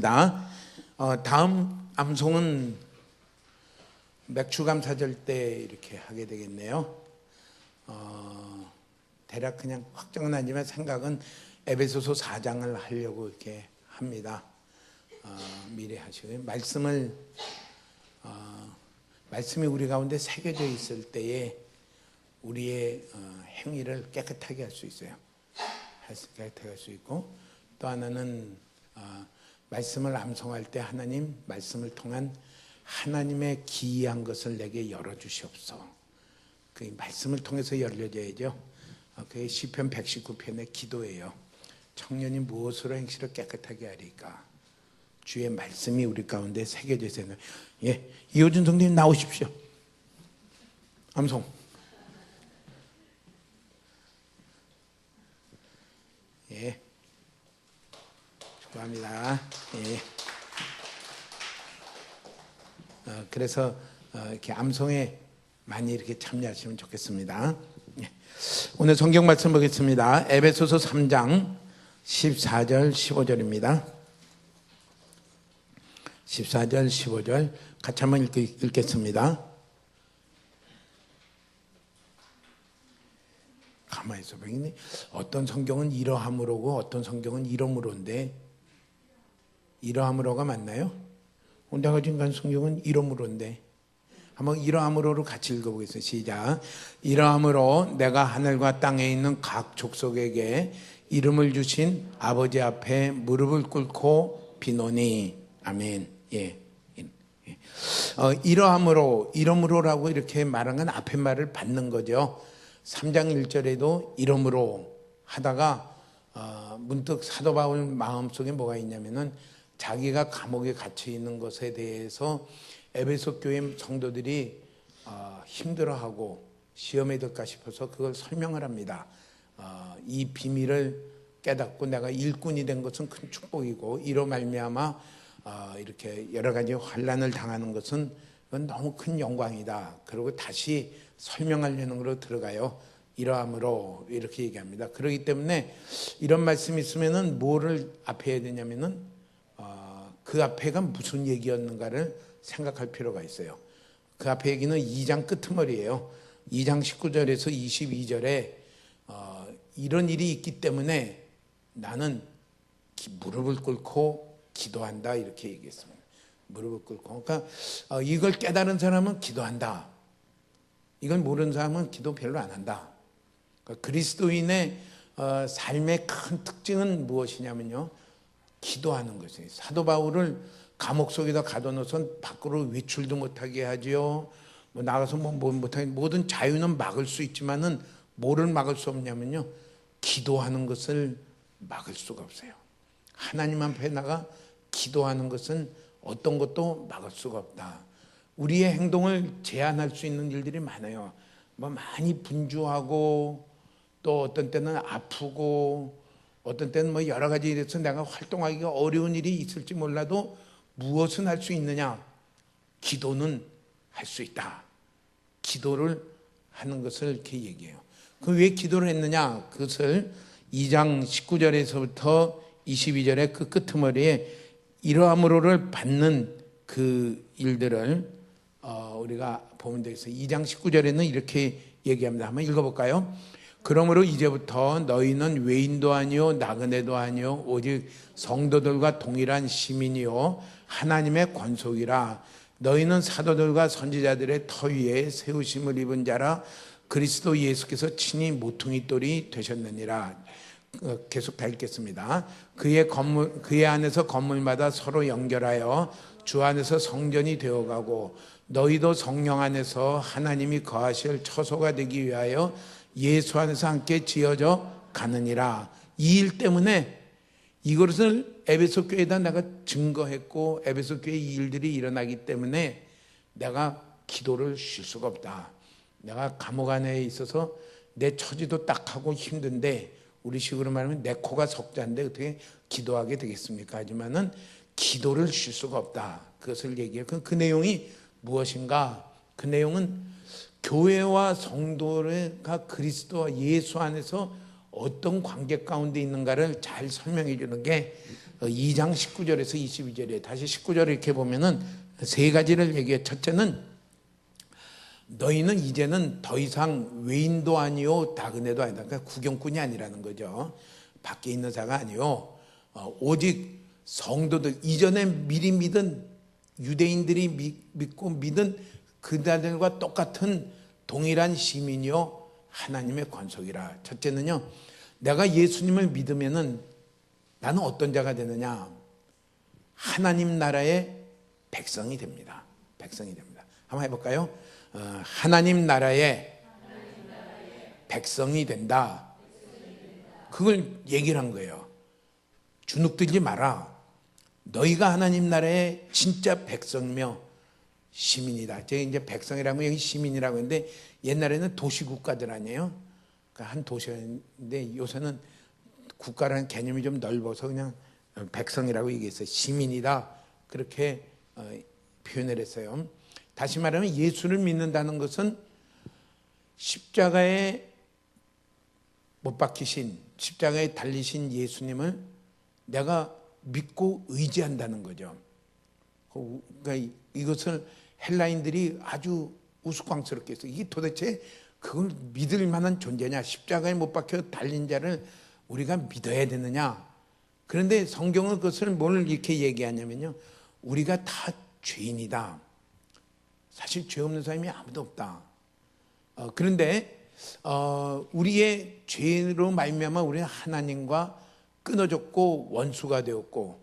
다음 암송은 맥주감사절 때 이렇게 하게 되겠네요. 대략 그냥 확정은 아니지만 생각은 에베소서 4장을 하려고 이렇게 합니다. 미리 하시고요. 말씀이 우리 가운데 새겨져 있을 때에 우리의 행위를 깨끗하게 할 수 있어요. 깨끗하게 할 수 있고, 또 하나는 말씀을 암송할 때 하나님 말씀을 통한 하나님의 기이한 것을 내게 열어주시옵소서. 그 말씀을 통해서 열려져야죠. 그게 시편 119편의 기도예요. 청년이 무엇으로 행실을 깨끗하게 하리까? 주의 말씀이 우리 가운데 새겨져 있어요. 예, 이호준 성도님 나오십시오. 암송. 예. 축하합니다. 예. 그래서 이렇게 암송에 많이 이렇게 참여하시면 좋겠습니다. 예. 오늘 성경 말씀 보겠습니다. 에베소서 3장 14절 15절입니다. 14절 15절 같이 한번 읽겠습니다. 가만히 있어 보니 어떤 성경은 이러함으로고 어떤 성경은 이러므로인데, 이러함으로가 맞나요? 내가 지금 간 성경은 이러므로인데, 한번 이러함으로로 같이 읽어보겠습니다. 시작. 이러함으로 내가 하늘과 땅에 있는 각 족속에게 이름을 주신 아버지 앞에 무릎을 꿇고 비노니. 아멘. 예. 이러므로라고 이렇게 말한 건 앞에 말을 받는 거죠. 3장 1절에도 이러므로 하다가 문득 사도 바울 마음속에 뭐가 있냐면은 자기가 감옥에 갇혀 있는 것에 대해서 에베소 교회 성도들이 힘들어하고 시험에 들까 싶어서 그걸 설명을 합니다. 이 비밀을 깨닫고 내가 일꾼이 된 것은 큰 축복이고, 이로 말미암아 이렇게 여러 가지 환난을 당하는 것은 그건 너무 큰 영광이다. 그리고 다시 설명하려는 걸로 들어가요. 이러함으로 이렇게 얘기합니다. 그렇기 때문에 이런 말씀이 있으면은 뭐를 앞에 해야 되냐면은 그 앞에가 무슨 얘기였는가를 생각할 필요가 있어요. 그 앞에 얘기는 2장 끄트머리예요. 2장 19절에서 22절에 이런 일이 있기 때문에 나는 무릎을 꿇고 기도한다 이렇게 얘기했습니다. 무릎을 꿇고. 그러니까 이걸 깨달은 사람은 기도한다. 이걸 모르는 사람은 기도 별로 안 한다. 그러니까 그리스도인의 삶의 큰 특징은 무엇이냐면요, 기도하는 것이에요. 사도 바울을 감옥 속에다 가둬놓고선 밖으로 외출도 못하게 하지요. 나가서 못하게, 모든 자유는 막을 수 있지만은 뭐를 막을 수 없냐면요, 기도하는 것을 막을 수가 없어요. 하나님 앞에 나가 기도하는 것은 어떤 것도 막을 수가 없다. 우리의 행동을 제한할 수 있는 일들이 많아요. 많이 분주하고, 또 어떤 때는 아프고, 어떤 때는 여러 가지 일에서 내가 활동하기가 어려운 일이 있을지 몰라도 무엇은 할 수 있느냐? 기도는 할 수 있다. 기도를 하는 것을 이렇게 얘기해요. 그 왜 기도를 했느냐? 그것을 2장 19절에서부터 22절의 그 끄트머리에 이러함으로를 받는 그 일들을 우리가 보면 되겠어요. 2장 19절에는 이렇게 얘기합니다. 한번 읽어볼까요? 그러므로 이제부터 너희는 외인도 아니요 나그네도 아니요 오직 성도들과 동일한 시민이요 하나님의 권속이라. 너희는 사도들과 선지자들의 터 위에 세우심을 입은 자라. 그리스도 예수께서 친히 모퉁이 돌이 되셨느니라. 계속 다 읽겠습니다. 그의 안에서 건물마다 서로 연결하여 주 안에서 성전이 되어가고, 너희도 성령 안에서 하나님이 거하실 처소가 되기 위하여 예수 안에서 함께 지어져 가느니라. 이 일 때문에 이것을 에베소 교회에다 내가 증거했고, 에베소 교회 이 일들이 일어나기 때문에 내가 기도를 쉴 수가 없다. 내가 감옥 안에 있어서 내 처지도 딱하고 힘든데, 우리 식으로 말하면 내 코가 석자인데 어떻게 기도하게 되겠습니까? 하지만은 기도를 쉴 수가 없다. 그것을 얘기해요. 그 내용이 무엇인가? 그 내용은 교회와 성도가 그리스도와 예수 안에서 어떤 관계 가운데 있는가를 잘 설명해 주는 게 2장 19절에서 22절에 다시 19절을 이렇게 보면은 세 가지를 얘기해요. 첫째는 너희는 이제는 더 이상 외인도 아니요 나그네도 아니다. 그러니까 구경꾼이 아니라는 거죠. 밖에 있는 자가 아니요 오직 성도들, 이전에 미리 믿은 유대인들이 믿고 믿은 그들과 똑같은 동일한 시민이요 하나님의 권속이라. 첫째는요, 내가 예수님을 믿으면은 나는 어떤 자가 되느냐? 하나님 나라의 백성이 됩니다. 백성이 됩니다. 한번 해볼까요? 하나님 나라의 백성이 된다. 그걸 얘기를 한 거예요. 주눅들지 마라. 너희가 하나님 나라의 진짜 백성이며 시민이다. 제가 이제 백성이라고 여기 시민이라고 했는데 옛날에는 도시국가들 아니에요? 그러니까 한 도시였는데 요새는 국가라는 개념이 좀 넓어서 그냥 백성이라고 얘기했어요. 시민이다. 그렇게 표현을 했어요. 다시 말하면 예수를 믿는다는 것은 십자가에 못 박히신, 십자가에 달리신 예수님을 내가 믿고 의지한다는 거죠. 그러니까 이것을 헬라인들이 아주 우스꽝스럽게 했어요. 이게 도대체 그걸 믿을 만한 존재냐? 십자가에 못 박혀 달린 자를 우리가 믿어야 되느냐? 그런데 성경은 그것을 뭘 이렇게 얘기하냐면요, 우리가 다 죄인이다. 사실 죄 없는 사람이 아무도 없다. 그런데 우리의 죄로 말미암아 우리는 하나님과 끊어졌고 원수가 되었고,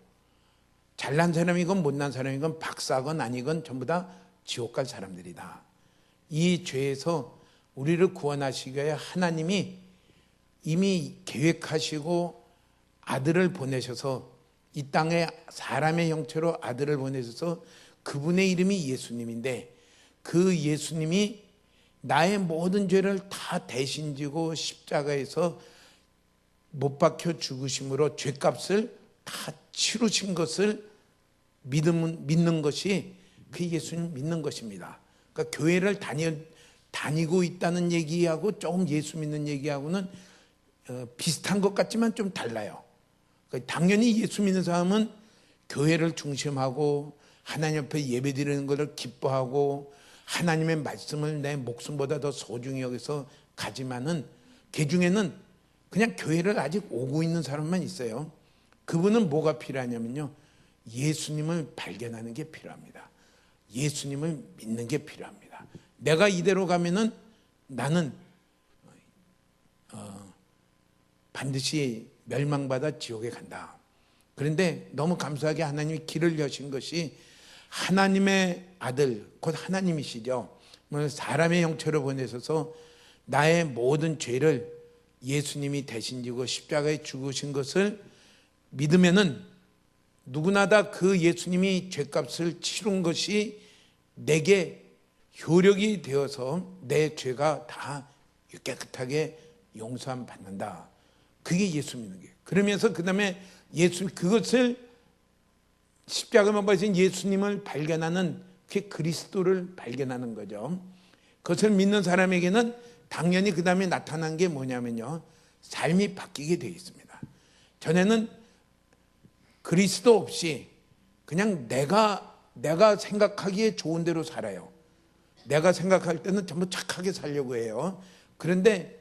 잘난 사람이건 못난 사람이건 박사건 아니건 전부 다 지옥 갈 사람들이다. 이 죄에서 우리를 구원하시기 위해 하나님이 이미 계획하시고 아들을 보내셔서 이 땅에 사람의 형체로 아들을 보내셔서 그분의 이름이 예수님인데, 그 예수님이 나의 모든 죄를 다 대신 지고 십자가에서 못 박혀 죽으심으로 죄값을 다 치루신 것을 믿는 것이 그 예수님 믿는 것입니다. 그러니까 교회를 다니고 있다는 얘기하고 조금 예수 믿는 얘기하고는 비슷한 것 같지만 좀 달라요. 그러니까 당연히 예수 믿는 사람은 교회를 중심하고 하나님 앞에 예배드리는 것을 기뻐하고 하나님의 말씀을 내 목숨보다 더 소중히 여기서 가지만은 그 중에는 그냥 교회를 아직 오고 있는 사람만 있어요. 그분은 뭐가 필요하냐면요, 예수님을 발견하는 게 필요합니다. 예수님을 믿는 게 필요합니다. 내가 이대로 가면은 나는 반드시 멸망받아 지옥에 간다. 그런데 너무 감사하게 하나님이 길을 여신 것이 하나님의 아들, 곧 하나님이시죠. 사람의 형체로 보내셔서 나의 모든 죄를 예수님이 대신 지고 십자가에 죽으신 것을 믿으면은 누구나 다 그 예수님이 죄값을 치른 것이 내게 효력이 되어서 내 죄가 다 깨끗하게 용서함 받는다. 그게 예수 믿는 게. 그러면서 그 다음에 그것을 십자가에 박힌 예수님을 발견하는, 그게 그리스도를 발견하는 거죠. 그것을 믿는 사람에게는 당연히 그 다음에 나타난 게 뭐냐면요, 삶이 바뀌게 되어 있습니다. 전에는 그리스도 없이 그냥 내가 생각하기에 좋은 대로 살아요. 내가 생각할 때는 전부 착하게 살려고 해요. 그런데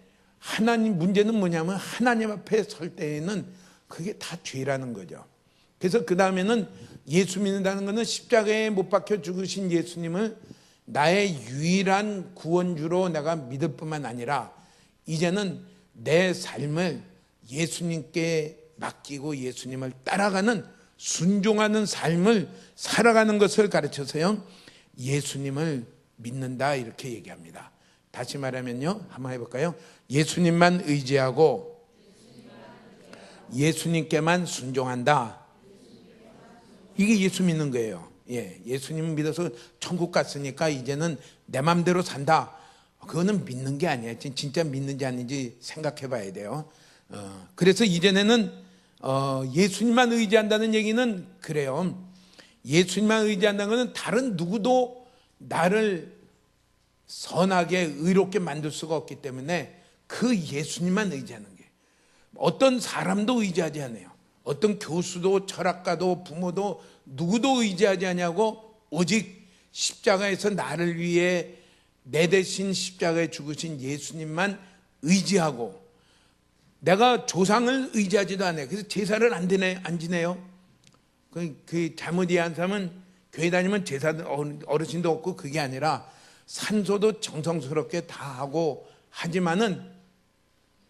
문제는 뭐냐면 하나님 앞에 설 때에는 그게 다 죄라는 거죠. 그래서 그 다음에는 예수 믿는다는 것은 십자가에 못 박혀 죽으신 예수님을 나의 유일한 구원주로 내가 믿을 뿐만 아니라 이제는 내 삶을 예수님께 맡기고 예수님을 따라가는, 순종하는 삶을 살아가는 것을 가르쳐서요, 예수님을 믿는다 이렇게 얘기합니다. 다시 말하면요, 한번 해볼까요? 예수님만 의지하고 예수님께만 순종한다. 이게 예수 믿는 거예요. 예수님 믿어서 천국 갔으니까 이제는 내 맘대로 산다. 그거는 믿는 게 아니에요. 진짜 믿는지 아닌지 생각해 봐야 돼요. 그래서 이전에는 예수님만 의지한다는 얘기는 그래요. 예수님만 의지한다는 것은 다른 누구도 나를 선하게 의롭게 만들 수가 없기 때문에 그 예수님만 의지하는 게, 어떤 사람도 의지하지 않아요. 어떤 교수도 철학가도 부모도 누구도 의지하지 아니하고 오직 십자가에서 나를 위해 내 대신 십자가에 죽으신 예수님만 의지하고, 내가 조상을 의지하지도 않아요. 그래서 제사를 안 지내요. 그 잘못 이해한 사람은 교회 다니면 제사 어르신도 없고, 그게 아니라 산소도 정성스럽게 다 하고 하지만은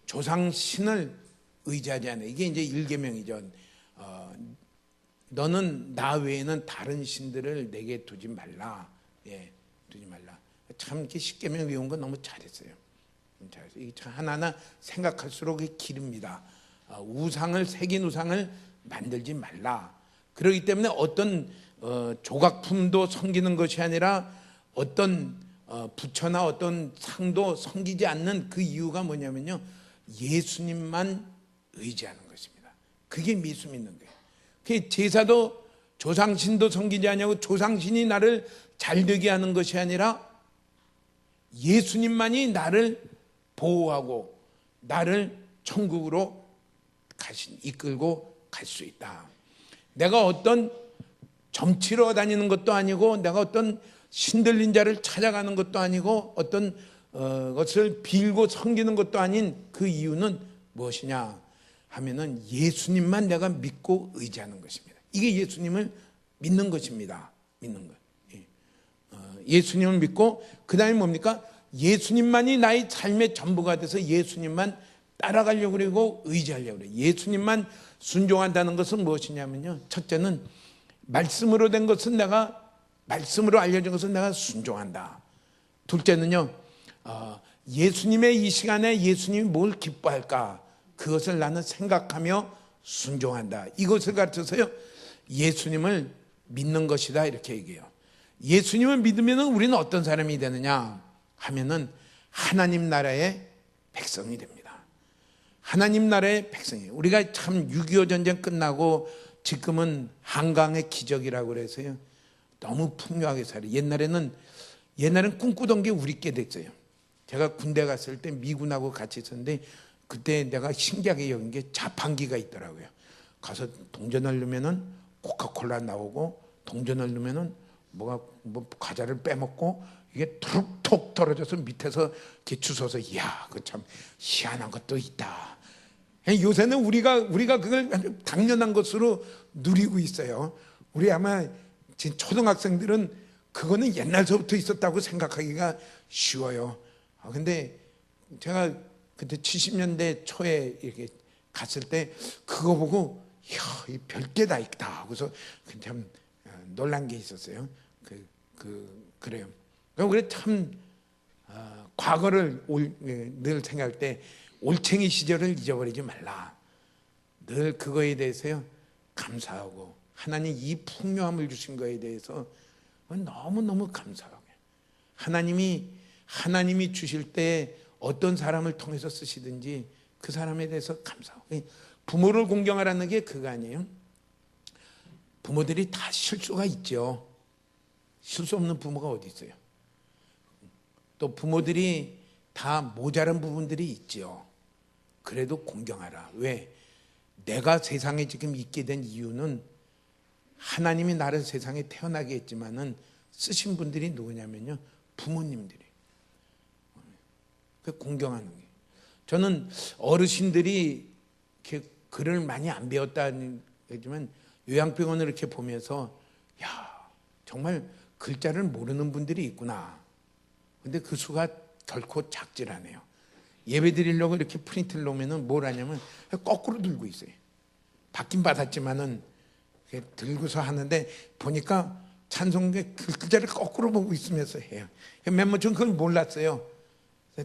조상 신을 의지하지 않아요. 이게 이제 일계명이죠. 너는 나 외에는 다른 신들을 내게 두지 말라. 예, 두지 말라. 참 이렇게 십계명 외운 건 너무 잘했어요. 이게 참 하나하나 생각할수록 기릅니다. 우상을, 새긴 우상을 만들지 말라. 그렇기 때문에 어떤 조각품도 섬기는 것이 아니라 어떤 부처나 어떤 상도 섬기지 않는 그 이유가 뭐냐면요, 예수님만 의지하는 것입니다. 그게 예수 믿는 거예요. 그 제사도 조상신도 섬기지 않냐고 조상신이 나를 잘되게 하는 것이 아니라 예수님만이 나를 보호하고 나를 천국으로 이끌고 갈 수 있다. 내가 어떤 점치러 다니는 것도 아니고, 내가 어떤 신들린 자를 찾아가는 것도 아니고, 어떤 것을 빌고 섬기는 것도 아닌 그 이유는 무엇이냐 하면은 예수님만 내가 믿고 의지하는 것입니다. 이게 예수님을 믿는 것입니다. 믿는 것. 예수님을 믿고, 그 다음에 뭡니까? 예수님만이 나의 삶의 전부가 돼서 예수님만 따라가려고 그러고 의지하려고 그래요. 예수님만 순종한다는 것은 무엇이냐면요, 첫째는 말씀으로 된 것은 내가, 말씀으로 알려진 것은 내가 순종한다. 둘째는요, 예수님의 이 시간에 예수님이 뭘 기뻐할까, 그것을 나는 생각하며 순종한다. 이것을 가르쳐서요, 예수님을 믿는 것이다, 이렇게 얘기해요. 예수님을 믿으면 우리는 어떤 사람이 되느냐 하면은 하나님 나라의 백성이 됩니다. 하나님 나라의 백성이에요. 우리가 참 6.25 전쟁 끝나고 지금은 한강의 기적이라고 그래서요, 너무 풍요하게 살아요. 옛날에는 꿈꾸던 게 우리께 됐어요. 제가 군대 갔을 때 미군하고 같이 있었는데, 그때 내가 신기하게 여긴 게 자판기가 있더라고요. 가서 동전을 넣으면은 코카콜라 나오고, 동전을 넣으면은 뭐 과자를 빼먹고, 이게 툭툭 떨어져서 밑에서 이렇게 주워서, 이야, 그 참 희한한 것도 있다. 요새는 우리가 그걸 당연한 것으로 누리고 있어요. 우리 아마 초등학생들은 그거는 옛날서부터 있었다고 생각하기가 쉬워요. 근데 제가 그때 70년대 초에 이렇게 갔을 때 그거 보고, 이야, 이 별게 다 있다. 그래서 참 놀란 게 있었어요. 그래요. 그래 참 과거를 늘 생각할 때 올챙이 시절을 잊어버리지 말라. 늘 그거에 대해서요 감사하고, 하나님 이 풍요함을 주신 거에 대해서 너무너무 감사하고, 하나님이 주실 때 어떤 사람을 통해서 쓰시든지 그 사람에 대해서 감사하고. 부모를 공경하라는 게 그거 아니에요? 부모들이 다 실수가 있죠. 실수 없는 부모가 어디 있어요? 또 부모들이 다 모자란 부분들이 있죠. 그래도 공경하라. 왜? 내가 세상에 지금 있게 된 이유는 하나님이 나를 세상에 태어나게 했지만은 쓰신 분들이 누구냐면요, 부모님들이. 그 공경하는 게. 저는 어르신들이 이렇게 글을 많이 안 배웠다는 거지만 요양병원을 이렇게 보면서, 야, 정말 글자를 모르는 분들이 있구나. 근데 그 수가 결코 작질 않아요. 예배 드리려고 이렇게 프린트를 놓으면 뭘 하냐면 거꾸로 들고 있어요. 받긴 받았지만은 들고서 하는데, 보니까 찬송의 글자를 거꾸로 보고 있으면서 해요. 멤버 전 그걸 몰랐어요.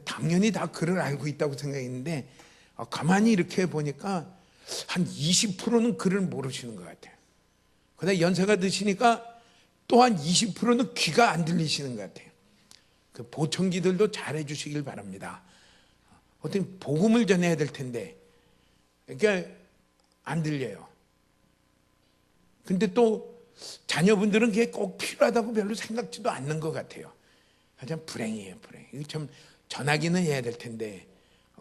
당연히 다 글을 알고 있다고 생각했는데, 가만히 이렇게 보니까 한 20%는 글을 모르시는 것 같아요. 그다음에 연세가 드시니까 또 한 20%는 귀가 안 들리시는 것 같아요. 그 보청기들도 잘해 주시길 바랍니다. 어떻게 복음을 전해야 될 텐데, 그러니까 안 들려요. 근데 또 자녀분들은 그게 꼭 필요하다고 별로 생각지도 않는 것 같아요. 참 불행이에요, 불행. 이거 참 전하기는 해야 될 텐데.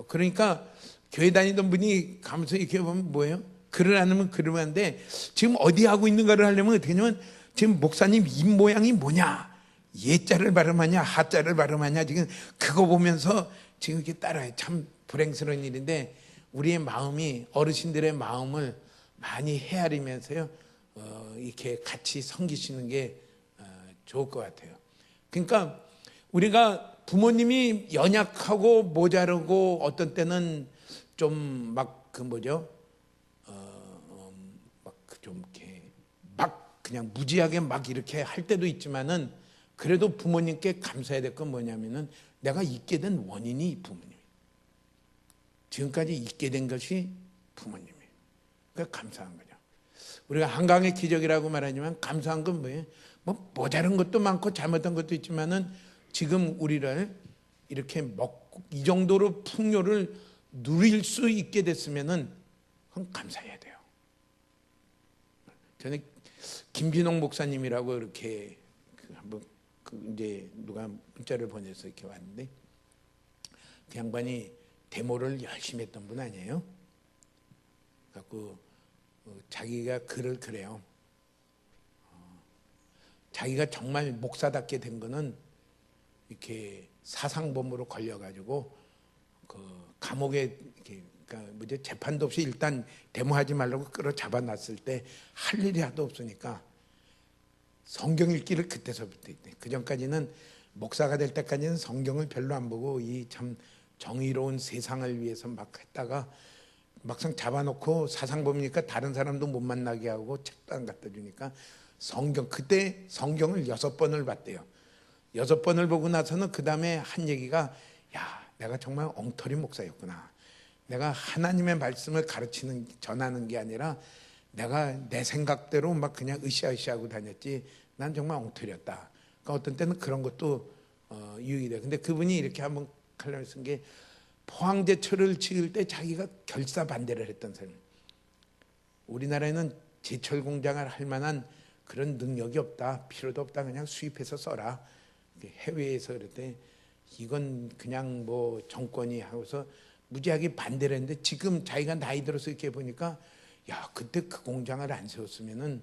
그러니까 교회 다니던 분이 가면서 이렇게 보면 뭐예요? 글을 안 하면 글을 하는데 지금 어디 하고 있는가를 하려면 어떻게 하냐면 지금 목사님 입 모양이 뭐냐, 예자를 발음하냐 하자를 발음하냐, 지금 그거 보면서 지금 이렇게 따라해. 참 불행스러운 일인데 우리의 마음이 어르신들의 마음을 많이 헤아리면서요 이렇게 같이 섬기시는 게 좋을 것 같아요. 그러니까 우리가 부모님이 연약하고 모자르고 어떤 때는 좀 막 그 뭐죠, 막 좀 이렇게 막 그냥 무지하게 막 이렇게 할 때도 있지만은 그래도 부모님께 감사해야 될 건 뭐냐면은 내가 있게 된 원인이 부모님. 지금까지 있게 된 것이 부모님이에요. 그러니까 감사한 거죠. 우리가 한강의 기적이라고 말하지만 감사한 건 뭐예요? 뭐 모자른 것도 많고 잘못한 것도 있지만은 지금 우리를 이렇게 먹고 이 정도로 풍요를 누릴 수 있게 됐으면은 그건 감사해야 돼요. 저는 김진홍 목사님이라고 이렇게 한번 이제 누가 문자를 보내서 이렇게 왔는데 그 양반이 데모를 열심히 했던 분 아니에요? 그래갖고 자기가 글을 그래요. 자기가 정말 목사답게 된 거는 이렇게 사상범으로 걸려가지고 그 감옥에 이렇게 그러니까 뭐지 재판도 없이 일단 데모하지 말라고 끌어 잡아놨을 때 할 일이 하도 없으니까 성경 읽기를 그때서부터 했대. 그 전까지는 목사가 될 때까지는 성경을 별로 안 보고 이 참 정의로운 세상을 위해서 막 했다가 막상 잡아놓고 사상범이니까 다른 사람도 못 만나게 하고 책도 안 갖다 주니까 그때 성경을 6번을 봤대요. 6번을 보고 나서는 그 다음에 한 얘기가 야, 내가 정말 엉터리 목사였구나. 내가 하나님의 말씀을 전하는 게 아니라 내가 내 생각대로 막 그냥 으쌰으쌰하고 다녔지 난 정말 엉터리였다. 그러니까 어떤 때는 그런 것도 유익이 돼요. 근데 그분이 이렇게 한번 칼럼을 쓴 게 포항제철을 지을 때 자기가 결사 반대를 했던 사람. 우리나라에는 제철 공장을 할 만한 그런 능력이 없다. 필요도 없다. 그냥 수입해서 써라. 해외에서 그럴 때 이건 그냥 뭐 정권이 하고서 무지하게 반대를 했는데 지금 자기가 나이 들어서 이렇게 보니까 야, 그때 그 공장을 안 세웠으면은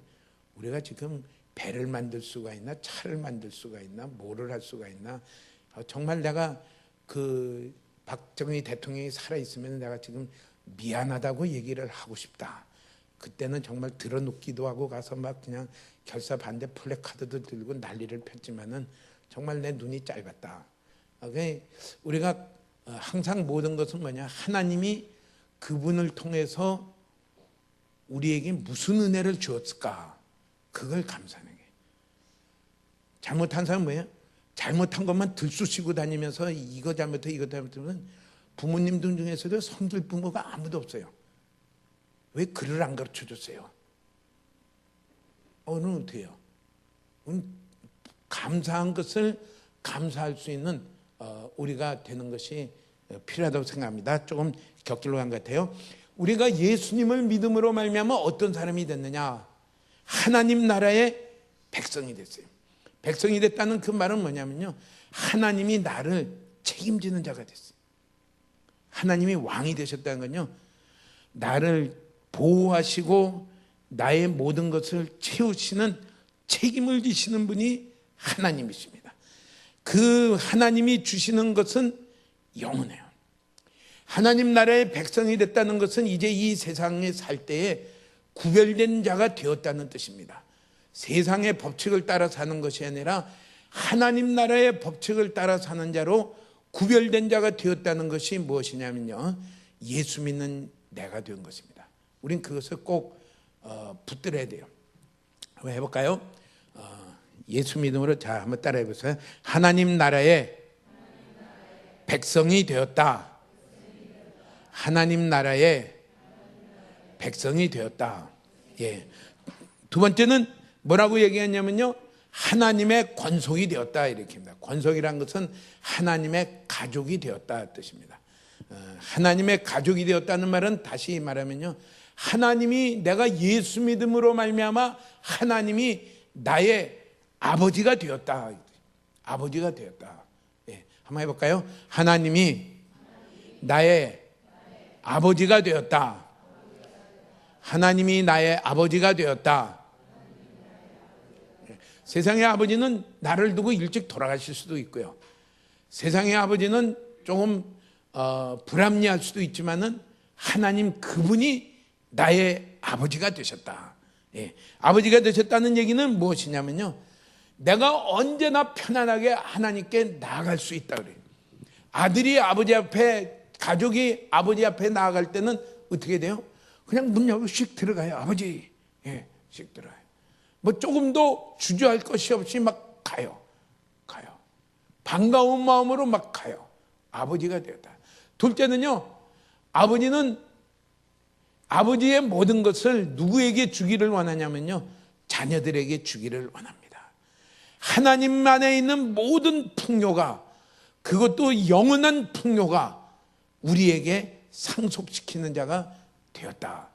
우리가 지금 배를 만들 수가 있나, 차를 만들 수가 있나, 뭐를 할 수가 있나. 정말 내가 그 박정희 대통령이 살아있으면 내가 지금 미안하다고 얘기를 하고 싶다. 그때는 정말 들어눕기도 하고 가서 막 그냥 결사 반대 플래카드도 들고 난리를 폈지만은 정말 내 눈이 짧았다. 우리가 항상 모든 것은 뭐냐, 하나님이 그분을 통해서 우리에게 무슨 은혜를 주었을까, 그걸 감사하는 게. 잘못한 사람은 뭐예요? 잘못한 것만 들쑤시고 다니면서 이거 잘못해 이거 잘못하면 부모님들 중에서도 성질 부모가 아무도 없어요. 왜 글을 안 가르쳐줬어요? 오늘 어떻게 해요? 감사한 것을 감사할 수 있는 우리가 되는 것이 필요하다고 생각합니다. 조금 격절로 간 것 같아요. 우리가 예수님을 믿음으로 말미암아 어떤 사람이 됐느냐? 하나님 나라의 백성이 됐어요. 백성이 됐다는 그 말은 뭐냐면요, 하나님이 나를 책임지는 자가 됐어요. 하나님이 왕이 되셨다는 건요, 나를 보호하시고 나의 모든 것을 채우시는 책임을 지시는 분이 하나님이십니다. 그 하나님이 주시는 것은 영원해요. 하나님 나라의 백성이 됐다는 것은 이제 이 세상에 살 때에 구별된 자가 되었다는 뜻입니다. 세상의 법칙을 따라 사는 것이 아니라 하나님 나라의 법칙을 따라 사는 자로 구별된 자가 되었다는 것이 무엇이냐면요, 예수 믿는 내가 된 것입니다. 우린 그것을 꼭 붙들어야 돼요. 한번 해볼까요? 예수 믿음으로 자 한번 따라해 보세요. 하나님 나라의 백성이 되었다. 하나님 나라의 백성이 되었다. 예. 두 번째는 뭐라고 얘기했냐면요, 하나님의 권속이 되었다 이렇게 합니다. 권속이란 것은 하나님의 가족이 되었다 뜻입니다. 하나님의 가족이 되었다는 말은 다시 말하면요, 하나님이 내가 예수 믿음으로 말미암아 하나님이 나의 아버지가 되었다. 아버지가 되었다. 예. 한번 해볼까요? 하나님이 나의 아버지가 되었다. 하나님이 나의 아버지가 되었다. 세상의 아버지는 나를 두고 일찍 돌아가실 수도 있고요. 세상의 아버지는 조금 불합리할 수도 있지만은 하나님 그분이 나의 아버지가 되셨다. 예. 아버지가 되셨다는 얘기는 무엇이냐면요, 내가 언제나 편안하게 하나님께 나아갈 수 있다 그래요. 아들이 아버지 앞에, 가족이 아버지 앞에 나아갈 때는 어떻게 돼요? 그냥 문 열고 씩 들어가요. 아버지, 예, 씩 들어가요. 뭐 조금도 주저할 것이 없이 막 가요. 반가운 마음으로 막 가요. 아버지가 되었다. 둘째는요, 아버지는 아버지의 모든 것을 누구에게 주기를 원하냐면요, 자녀들에게 주기를 원합니다. 하나님 안에 있는 모든 풍요가, 그것도 영원한 풍요가 우리에게 상속시키는 자가 되었다.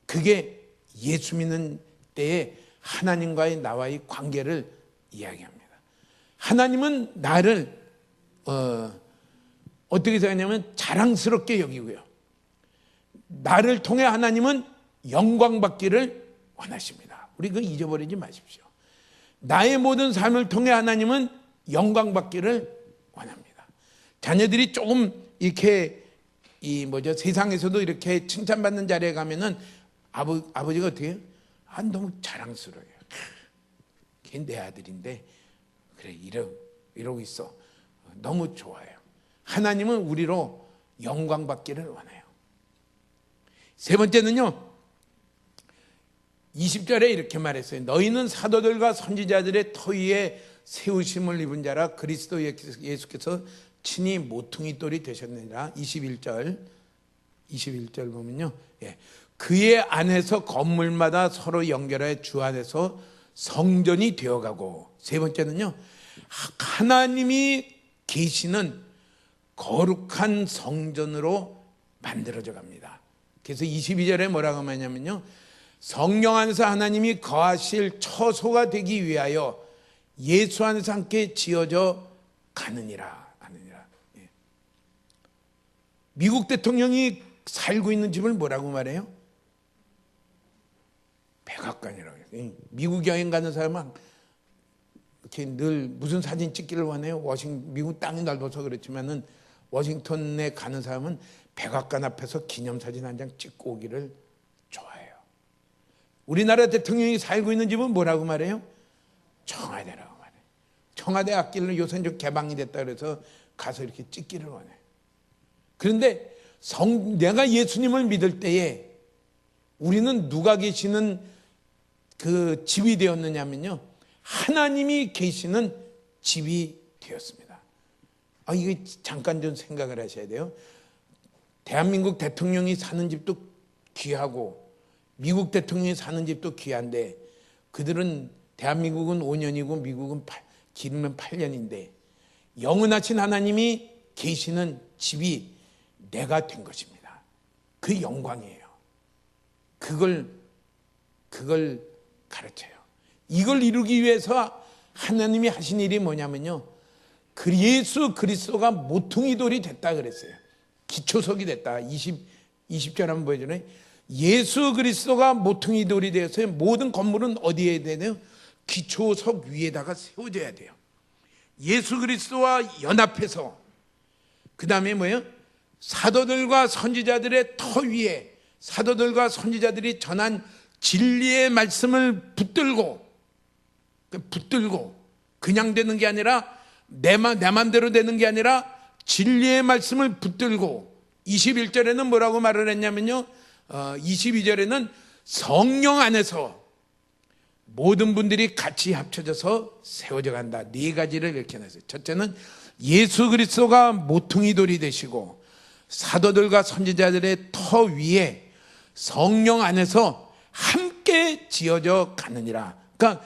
그게 예수 믿는 때에 하나님과의 나와의 관계를 이야기합니다. 하나님은 나를 어떻게 생각하냐면 자랑스럽게 여기고요, 나를 통해 하나님은 영광 받기를 원하십니다. 우리 그거 잊어버리지 마십시오. 나의 모든 삶을 통해 하나님은 영광 받기를 원합니다. 자녀들이 조금 이렇게 세상에서도 이렇게 칭찬받는 자리에 가면은 아버지가 어떻게 해요? 너무 자랑스러워요. 걔 내 아들인데 그래 이러고 있어. 너무 좋아요. 하나님은 우리로 영광 받기를 원해요. 세 번째는요, 20절에 이렇게 말했어요. 너희는 사도들과 선지자들의 터 위에 세우심을 입은 자라. 그리스도 예수께서 친히 모퉁이 돌이 되셨느니라. 21절 보면요, 예. 그의 안에서 건물마다 서로 연결하여 주 안에서 성전이 되어가고. 세 번째는요, 하나님이 계시는 거룩한 성전으로 만들어져 갑니다. 그래서 22절에 뭐라고 하냐면요, 성령 안에서 하나님이 거하실 처소가 되기 위하여 예수 안에서 함께 지어져 가느니라. 예. 미국 대통령이 살고 있는 집을 뭐라고 말해요? 백악관이라고 해요. 미국 여행 가는 사람은 이렇게 늘 무슨 사진 찍기를 원해요? 미국 땅이 넓어서 그렇지만은 워싱턴에 가는 사람은 백악관 앞에서 기념사진 한 장 찍고 오기를 좋아해요. 우리나라 대통령이 살고 있는 집은 뭐라고 말해요? 청와대라고 말해요. 청와대 앞길로 요새 좀 개방이 됐다 그래서 가서 이렇게 찍기를 원해요. 그런데 내가 예수님을 믿을 때에 우리는 누가 계시는 그 집이 되었느냐면요, 하나님이 계시는 집이 되었습니다. 이게 잠깐 좀 생각을 하셔야 돼요. 대한민국 대통령이 사는 집도 귀하고 미국 대통령이 사는 집도 귀한데, 그들은 대한민국은 5년이고 미국은 길면 8년인데 영원하신 하나님이 계시는 집이 내가 된 것입니다. 그 영광이에요. 그걸 가르쳐요. 이걸 이루기 위해서 하나님이 하신 일이 뭐냐면요, 예수 그리스도가 모퉁이 돌이 됐다 그랬어요. 기초석이 됐다. 20절 한번 보여주네. 예수 그리스도가 모퉁이 돌이 되어서 모든 건물은 어디에 되나요? 기초석 위에다가 세워져야 돼요. 예수 그리스도와 연합해서, 그 다음에 뭐예요? 사도들과 선지자들의 터 위에 사도들과 선지자들이 전한 진리의 말씀을 붙들고 그냥 되는 게 아니라 내 맘대로 되는 게 아니라 진리의 말씀을 붙들고, 21절에는 뭐라고 말을 했냐면요, 22절에는 성령 안에서 모든 분들이 같이 합쳐져서 세워져 간다. 네 가지를 이렇게 냈어요. 첫째는 예수 그리스도가 모퉁이 돌이 되시고 사도들과 선지자들의 터 위에 성령 안에서 함께 지어져 가느니라. 그러니까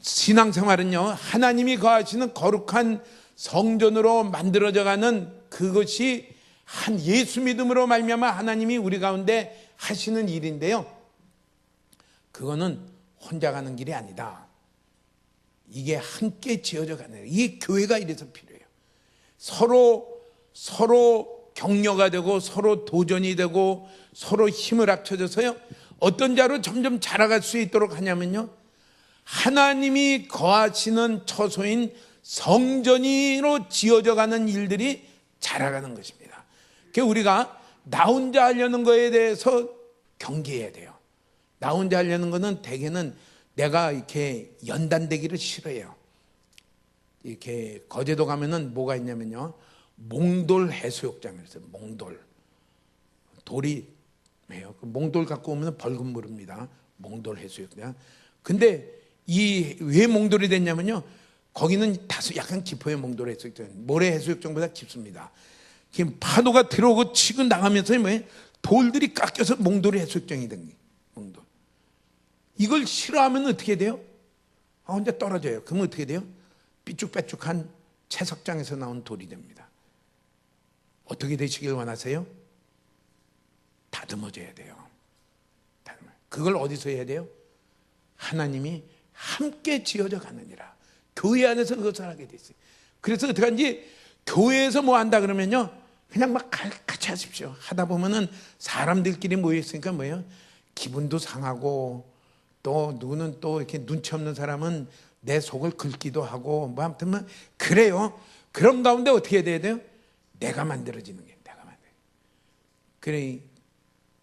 신앙생활은요, 하나님이 거하시는 거룩한 성전으로 만들어져 가는 그것이 한 예수 믿음으로 말미암아 하나님이 우리 가운데 하시는 일인데요, 그거는 혼자 가는 길이 아니다. 이게 함께 지어져 가는, 이게 교회가 이래서 필요해요. 서로 격려가 되고 서로 도전이 되고 서로 힘을 합쳐져서요, 어떤 자로 점점 자라갈 수 있도록 하냐면요, 하나님이 거하시는 처소인 성전으로 지어져 가는 일들이 자라가는 것입니다. 그러니까 우리가 나 혼자 하려는 거에 대해서 경계해야 돼요. 나 혼자 하려는 거는 대개는 내가 이렇게 연단되기를 싫어해요. 이렇게 거제도 가면은 뭐가 있냐면요, 몽돌 해수욕장이 있어요. 몽돌 돌이 해요. 몽돌 갖고 오면 벌금 물습니다. 몽돌 해수욕장. 근데 이 왜 몽돌이 됐냐면요, 거기는 다소 약간 깊어요. 몽돌 해수욕장 모래 해수욕장보다 깊습니다. 파도가 들어오고 치고 나가면서 뭐예요, 돌들이 깎여서 몽돌 해수욕장이 된 거예요. 몽돌. 이걸 싫어하면 어떻게 돼요? 혼자 떨어져요. 그러면 어떻게 돼요? 삐쭉빼쭉한 채석장에서 나온 돌이 됩니다. 어떻게 되시길 원하세요? 다듬어져야 돼요. 그걸 어디서 해야 돼요? 하나님이 함께 지어져 가느니라. 교회 안에서 그것을 하게 돼 있어요. 그래서 어떻게 하는지, 교회에서 뭐 한다 그러면요, 그냥 막 같이 하십시오. 하다 보면은 사람들끼리 모여 있으니까 뭐예요, 기분도 상하고, 또 누구는 또 이렇게 눈치 없는 사람은 내 속을 긁기도 하고, 뭐 아무튼 뭐 그래요. 그런 가운데 어떻게 돼야 돼요? 내가 만들어지는 게, 내가 만들. 그래,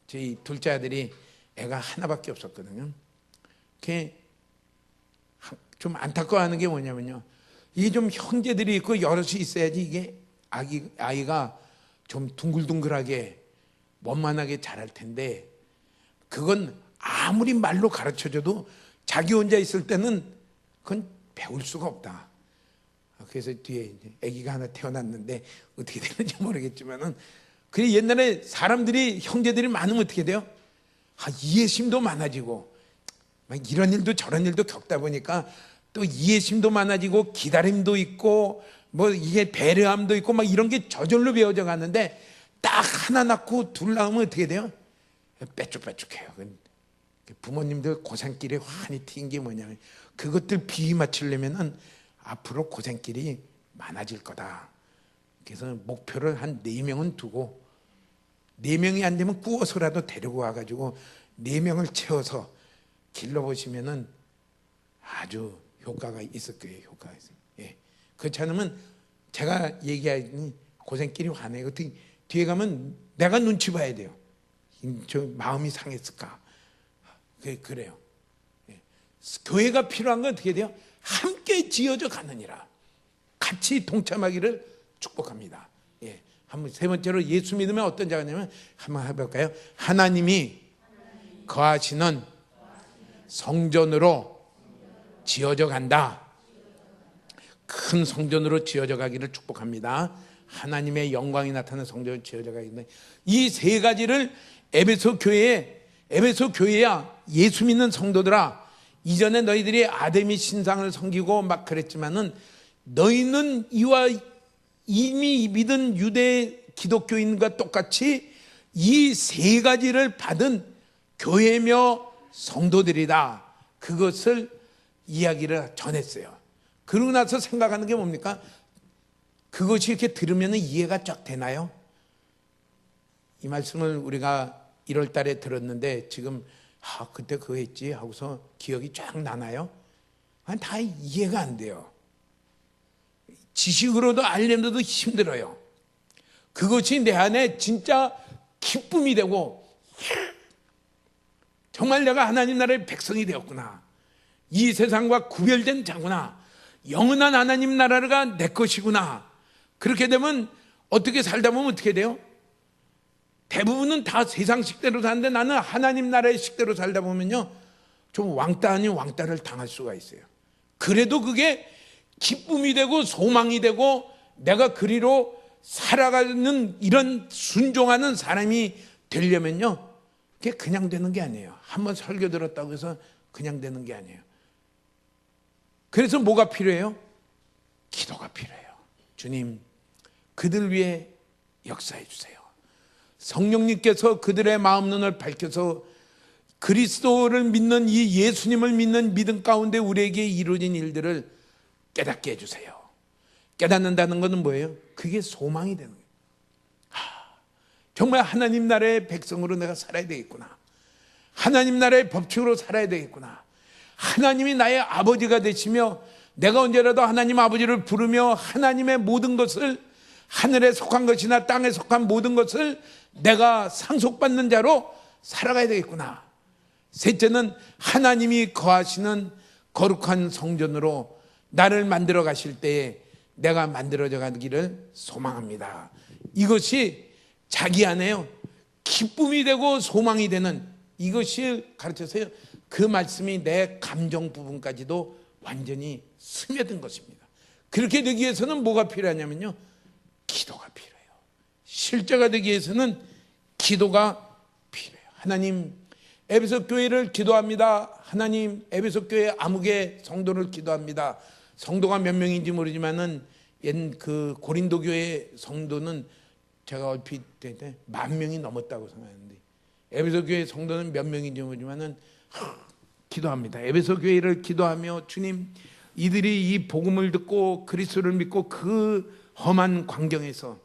저희 둘째 아들이 애가 하나밖에 없었거든요. 그게 좀 안타까워하는 게 뭐냐면요, 이게 좀 형제들이 있고 여럿이 있어야지 이게 아이가 좀 둥글둥글하게 원만하게 자랄 텐데, 그건 아무리 말로 가르쳐줘도 자기 혼자 있을 때는 그건 배울 수가 없다. 그래서 뒤에 아기가 하나 태어났는데 어떻게 되는지 모르겠지만은, 그래 옛날에 사람들이, 형제들이 많으면 어떻게 돼요? 이해심도 많아지고, 막 이런 일도 저런 일도 겪다 보니까 또 이해심도 많아지고 기다림도 있고 뭐 이게 배려함도 있고 막 이런 게 저절로 배워져 가는데, 딱 하나 낳고 둘 낳으면 어떻게 돼요? 빼쭉빼쭉해요. 부모님들 고생길이 환히 튄 게 뭐냐면, 그것들 비위 맞추려면은 앞으로 고생길이 많아질 거다. 그래서 목표를 한 4명은 두고, 4명이 안 되면 구워서라도 데리고 와가지고 4명을 채워서 길러보시면은 아주 효과가 있을 거예요. 효과가 있어요. 예. 그렇지 않으면 제가 얘기하니 고생길이 환해요. 어떻게 뒤에 가면 내가 눈치 봐야 돼요. 저 마음이 상했을까? 그래요. 예. 교회가 필요한 건 어떻게 돼요? 함께 지어져 가느니라. 같이 동참하기를 축복합니다. 예. 한번 세 번째로, 예수 믿으면 어떤 자가냐면, 한번 해볼까요? 하나님이 거하시는 성전으로 지어져 간다. 큰 성전으로 지어져 가기를 축복합니다. 하나님의 영광이 나타나는 성전으로 지어져 가기를. 이 세 가지를 에베소 교회야, 예수 믿는 성도들아, 이전에 너희들이 아데미 신상을 섬기고 막 그랬지만은, 너희는 이와 이미 믿은 유대 기독교인과 똑같이 이 세 가지를 받은 교회며 성도들이다. 그것을 이야기를 전했어요. 그러고 나서 생각하는 게 뭡니까? 그것이 이렇게 들으면 이해가 쫙 되나요? 이 말씀을 우리가 1월 달에 들었는데, 지금 그때 그거 했지 하고서 기억이 쫙 나나요? 다 이해가 안 돼요. 지식으로도 알려도 힘들어요. 그것이 내 안에 진짜 기쁨이 되고, 정말 내가 하나님 나라의 백성이 되었구나, 이 세상과 구별된 자구나, 영원한 하나님 나라가 내 것이구나. 그렇게 되면 어떻게 살다 보면 어떻게 돼요? 대부분은 다 세상 식대로 사는데, 나는 하나님 나라의 식대로 살다 보면요, 좀 왕따 아닌 왕따를 당할 수가 있어요. 그래도 그게 기쁨이 되고 소망이 되고, 내가 그리로 살아가는, 이런 순종하는 사람이 되려면요, 그게 그냥 되는 게 아니에요. 한번 설교 들었다고 해서 그냥 되는 게 아니에요. 그래서 뭐가 필요해요? 기도가 필요해요. 주님, 그들 위해 역사해 주세요. 성령님께서 그들의 마음 눈을 밝혀서 그리스도를 믿는, 이 예수님을 믿는 믿음 가운데 우리에게 이루어진 일들을 깨닫게 해주세요. 깨닫는다는 것은 뭐예요? 그게 소망이 되는 거예요. 정말 하나님 나라의 백성으로 내가 살아야 되겠구나. 하나님 나라의 법칙으로 살아야 되겠구나. 하나님이 나의 아버지가 되시며 내가 언제라도 하나님 아버지를 부르며 하나님의 모든 것을, 하늘에 속한 것이나 땅에 속한 모든 것을 내가 상속받는 자로 살아가야 되겠구나. 셋째는 하나님이 거하시는 거룩한 성전으로 나를 만들어 가실 때에 내가 만들어져 가기를 소망합니다. 이것이 자기 안에요 기쁨이 되고 소망이 되는, 이것이 가르쳐서요 그 말씀이 내 감정 부분까지도 완전히 스며든 것입니다. 그렇게 되기 위해서는 뭐가 필요하냐면요, 기도가 필요해요. 실제가 되기 위해서는 기도가 필요해요. 하나님, 에베소 교회를 기도합니다. 하나님, 에베소 교회 아무개 성도를 기도합니다. 성도가 몇 명인지 모르지만은 그 고린도 교회 성도는 제가 얼핏 때 10,000명이 넘었다고 생각하는데, 에베소 교회 성도는 몇 명인지 모르지만은 기도합니다. 에베소 교회를 기도하며, 주님, 이들이 이 복음을 듣고 그리스도를 믿고 그 험한 광경에서,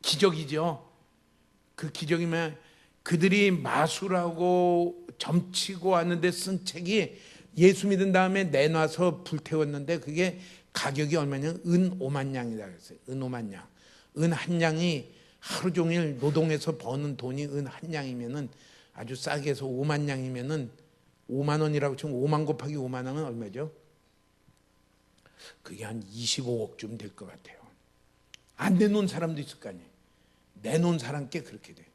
기적이죠. 그 기적이면 그들이 마술하고 점치고 하는데 쓴 책이 예수 믿은 다음에 내놔서 불태웠는데 그게 가격이 얼마냐면 은 50,000냥이다 그랬어요. 은 50,000냥. 은 한 냥이 하루 종일 노동해서 버는 돈이 은 한 냥이면은, 아주 싸게 해서 50,000냥이면은 5만 원이라고 치면 5만 곱하기 5만 원은 얼마죠? 그게 한 25억쯤 될 것 같아요. 안 내놓은 사람도 있을 거 아니에요. 내놓은 사람께 그렇게 돼요.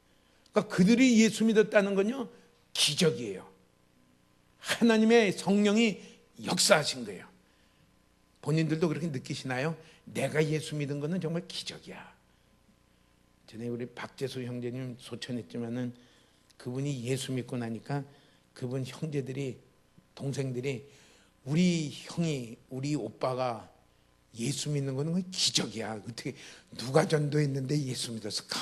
그러니까 그들이 예수 믿었다는 건요, 기적이에요. 하나님의 성령이 역사하신 거예요. 본인들도 그렇게 느끼시나요? 내가 예수 믿은 거는 정말 기적이야. 전에 우리 박재수 형제님 소천했지만은 그분이 예수 믿고 나니까 그분 형제들이, 동생들이, 우리 형이, 우리 오빠가 예수 믿는 거는 기적이야. 어떻게 누가 전도했는데 예수 믿었을까?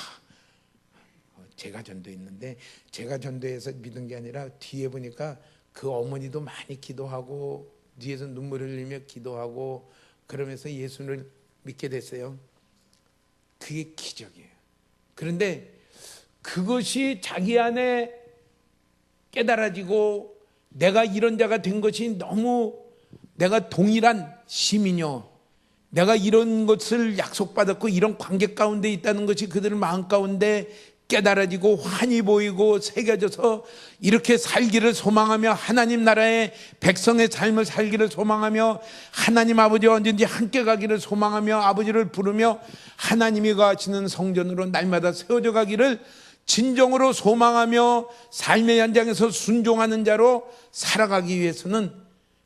제가 전도했는데, 제가 전도해서 믿은 게 아니라 뒤에 보니까 그 어머니도 많이 기도하고 뒤에서 눈물을 흘리며 기도하고 그러면서 예수를 믿게 됐어요. 그게 기적이에요. 그런데 그것이 자기 안에 깨달아지고 내가 이런 자가 된 것이 너무, 내가 동일한 시민이요, 내가 이런 것을 약속받았고 이런 관계 가운데 있다는 것이 그들 마음 가운데 깨달아지고 환히 보이고 새겨져서 이렇게 살기를 소망하며 하나님 나라의 백성의 삶을 살기를 소망하며 하나님 아버지와 언제든지 함께 가기를 소망하며 아버지를 부르며 하나님이 거하시는 성전으로 날마다 세워져 가기를 진정으로 소망하며 삶의 현장에서 순종하는 자로 살아가기 위해서는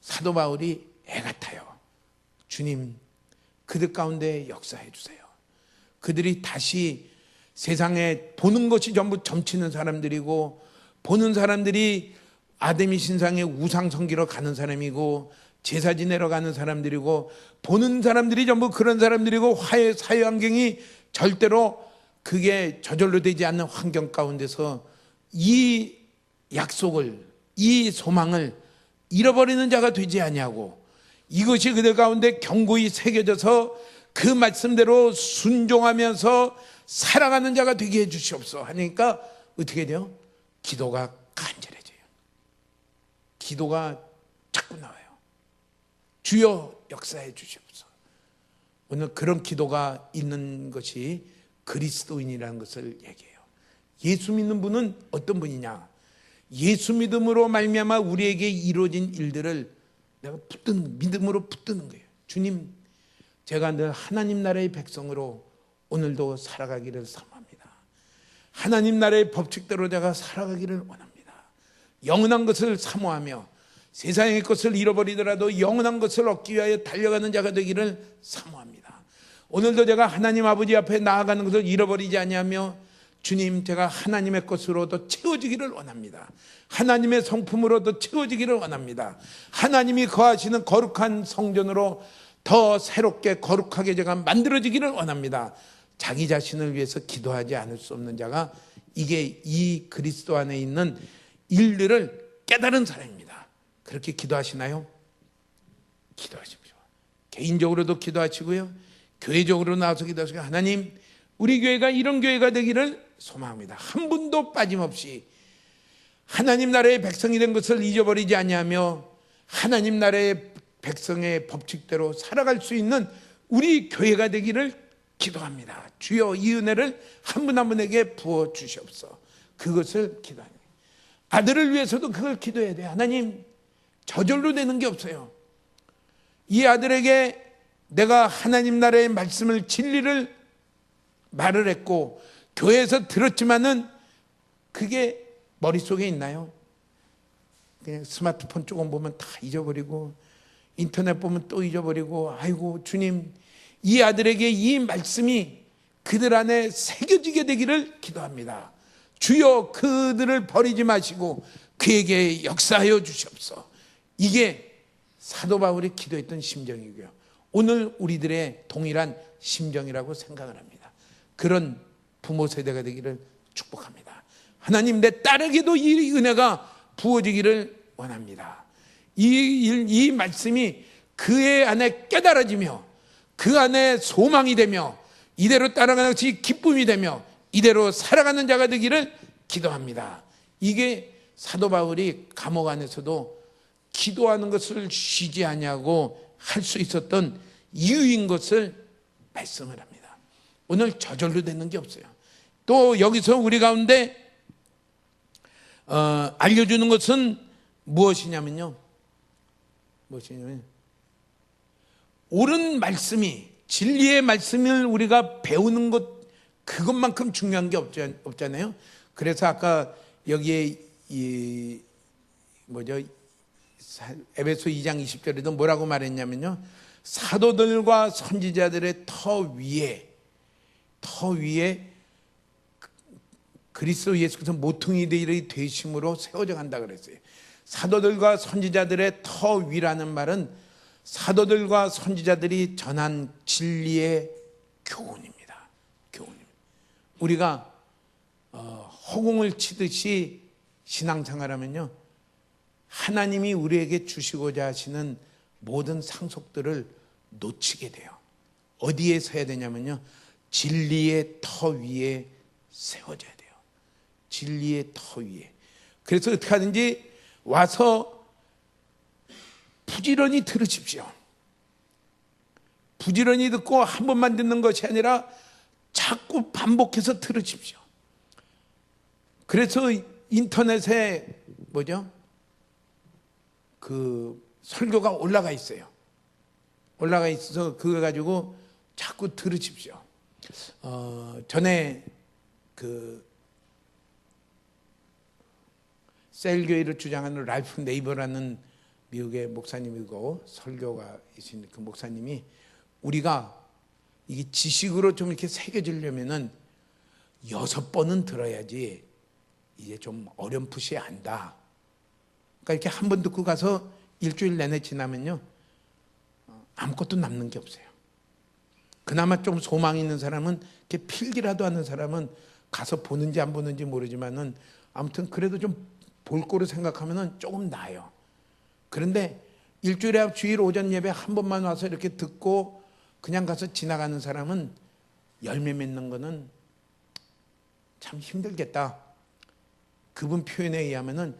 사도 바울이 애 같아요. 주님, 그들 가운데 역사해 주세요. 그들이 다시 세상에 보는 것이 전부 점치는 사람들이고, 보는 사람들이 아데미 신상의 우상 섬기러 가는 사람이고 제사 지내러 가는 사람들이고, 보는 사람들이 전부 그런 사람들이고, 사회 환경이 절대로 그게 저절로 되지 않는 환경 가운데서 이 약속을, 이 소망을 잃어버리는 자가 되지 아니하고, 이것이 그들 가운데 견고히 새겨져서 그 말씀대로 순종하면서 살아가는 자가 되게 해 주시옵소서 하니까 어떻게 돼요? 기도가 간절해져요. 기도가 자꾸 나와요. 주여 역사해 주시옵소서. 오늘 그런 기도가 있는 것이 그리스도인이라는 것을 얘기해요. 예수 믿는 분은 어떤 분이냐? 예수 믿음으로 말미암아 우리에게 이루어진 일들을 내가 믿음으로 붙드는 거예요. 주님, 제가 늘 하나님 나라의 백성으로 오늘도 살아가기를 사모합니다. 하나님 나라의 법칙대로 제가 살아가기를 원합니다. 영원한 것을 사모하며 세상의 것을 잃어버리더라도 영원한 것을 얻기 위하여 달려가는 자가 되기를 사모합니다. 오늘도 제가 하나님 아버지 앞에 나아가는 것을 잃어버리지 아니하며 주님, 제가 하나님의 것으로도 채워지기를 원합니다. 하나님의 성품으로도 채워지기를 원합니다. 하나님이 거하시는 거룩한 성전으로 더 새롭게 거룩하게 제가 만들어지기를 원합니다. 자기 자신을 위해서 기도하지 않을 수 없는 자가, 이게 이 그리스도 안에 있는 일들을 깨달은 사람입니다. 그렇게 기도하시나요? 기도하십시오. 개인적으로도 기도하시고요, 교회적으로 나와서 기도하시고, 하나님, 우리 교회가 이런 교회가 되기를 소망합니다. 한 분도 빠짐없이 하나님 나라의 백성이 된 것을 잊어버리지 아니하며 하나님 나라의 백성의 법칙대로 살아갈 수 있는 우리 교회가 되기를 기도합니다. 주여 이 은혜를 한 분 한 분에게 부어 주시옵소서. 그것을 기도합니다. 아들을 위해서도 그걸 기도해야 돼요. 하나님, 저절로 되는 게 없어요. 이 아들에게 내가 하나님 나라의 말씀을, 진리를 말을 했고 교회에서 들었지만은 그게 머릿속에 있나요? 그냥 스마트폰 조금 보면 다 잊어버리고 인터넷 보면 또 잊어버리고, 아이고 주님, 이 아들에게 이 말씀이 그들 안에 새겨지게 되기를 기도합니다. 주여 그들을 버리지 마시고 그에게 역사하여 주시옵소서. 이게 사도 바울이 기도했던 심정이고요, 오늘 우리들의 동일한 심정이라고 생각을 합니다. 그런 부모 세대가 되기를 축복합니다. 하나님, 내 딸에게도 이 은혜가 부어지기를 원합니다. 이 말씀이 그의 안에 깨달아지며 그 안에 소망이 되며 이대로 따라가는 것이 기쁨이 되며 이대로 살아가는 자가 되기를 기도합니다. 이게 사도 바울이 감옥 안에서도 기도하는 것을 쉬지 아니하고 할 수 있었던 이유인 것을 말씀을 합니다. 오늘 저절로 되는 게 없어요. 또 여기서 우리 가운데 알려주는 것은 무엇이냐면요, 옳은 말씀이, 진리의 말씀을 우리가 배우는 것, 그것만큼 중요한 게 없잖아요. 그래서 아까 여기에 에베소 2장 20절에도 뭐라고 말했냐면요, 사도들과 선지자들의 터 위에 그리스도 예수께서 모퉁이들이 되심으로 세워져 간다 그랬어요. 사도들과 선지자들의 터 위라는 말은 사도들과 선지자들이 전한 진리의 교훈입니다. 우리가 허공을 치듯이 신앙생활하면요, 하나님이 우리에게 주시고자 하시는 모든 상속들을 놓치게 돼요. 어디에 서야 되냐면요, 진리의 터 위에 세워져야 돼요. 진리의 터 위에. 그래서 어떻게 하든지 와서 부지런히 들으십시오. 부지런히 듣고 한 번만 듣는 것이 아니라 자꾸 반복해서 들으십시오. 그래서 인터넷에 그 설교가 올라가 있어요. 올라가 있어서 그거 가지고 자꾸 들으십시오. 전에 그 셀교회를 주장하는 랄프 네이버라는 미국의 목사님이고 설교가 있으신 그 목사님이, 우리가 이게 지식으로 좀 이렇게 새겨지려면은 6번은 들어야지 이제 좀 어렴풋이 안다. 그러니까 이렇게 한 번 듣고 가서 일주일 내내 지나면요, 아무것도 남는 게 없어요. 그나마 좀 소망이 있는 사람은, 이렇게 필기라도 하는 사람은 가서 보는지 안 보는지 모르지만은 아무튼 그래도 좀 볼 거로 생각하면은 조금 나아요. 그런데 일주일에 주일 오전 예배 한 번만 와서 이렇게 듣고 그냥 가서 지나가는 사람은 열매 맺는 거는 참 힘들겠다. 그분 표현에 의하면은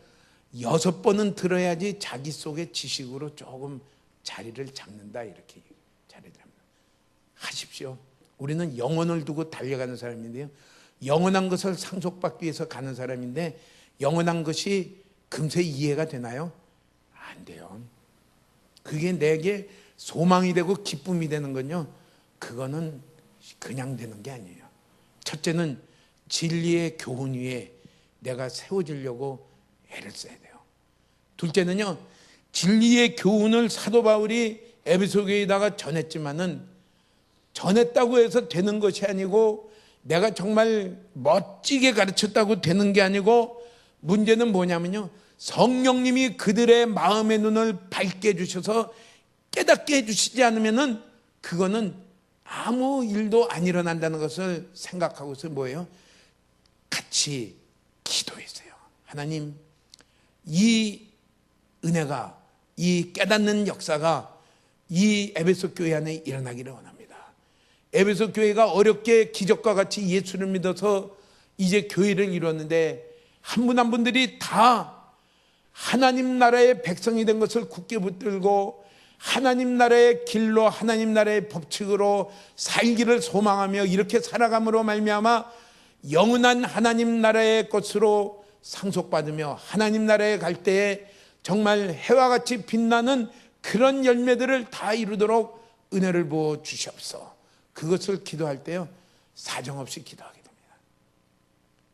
6번은 들어야지 자기 속의 지식으로 조금 자리를 잡는다, 이렇게 자리를 잡는다. 하십시오. 우리는 영혼을 두고 달려가는 사람인데요, 영원한 것을 상속받기 위해서 가는 사람인데, 영원한 것이 금세 이해가 되나요? 안 돼요. 그게 내게 소망이 되고 기쁨이 되는 건요, 그거는 그냥 되는 게 아니에요. 첫째는 진리의 교훈 위에 내가 세워지려고 애를 써야 돼요. 둘째는요, 진리의 교훈을 사도 바울이 에베소 교회에다가 전했지만은 전했다고 해서 되는 것이 아니고, 내가 정말 멋지게 가르쳤다고 되는 게 아니고, 문제는 뭐냐면요, 성령님이 그들의 마음의 눈을 밝게 해주셔서 깨닫게 해주시지 않으면은 그거는 아무 일도 안 일어난다는 것을 생각하고서 뭐예요? 같이 기도했어요. 하나님, 이 은혜가, 이 깨닫는 역사가 이 에베소 교회 안에 일어나기를 원합니다. 에베소 교회가 어렵게 기적과 같이 예수를 믿어서 이제 교회를 이뤘는데, 한 분 한 분들이 다 하나님 나라의 백성이 된 것을 굳게 붙들고 하나님 나라의 길로 하나님 나라의 법칙으로 살기를 소망하며 이렇게 살아감으로 말미암아 영원한 하나님 나라의 것으로 상속받으며 하나님 나라에 갈 때에 정말 해와 같이 빛나는 그런 열매들을 다 이루도록 은혜를 부어 주시옵소서. 그것을 기도할 때요, 사정없이 기도하게 됩니다.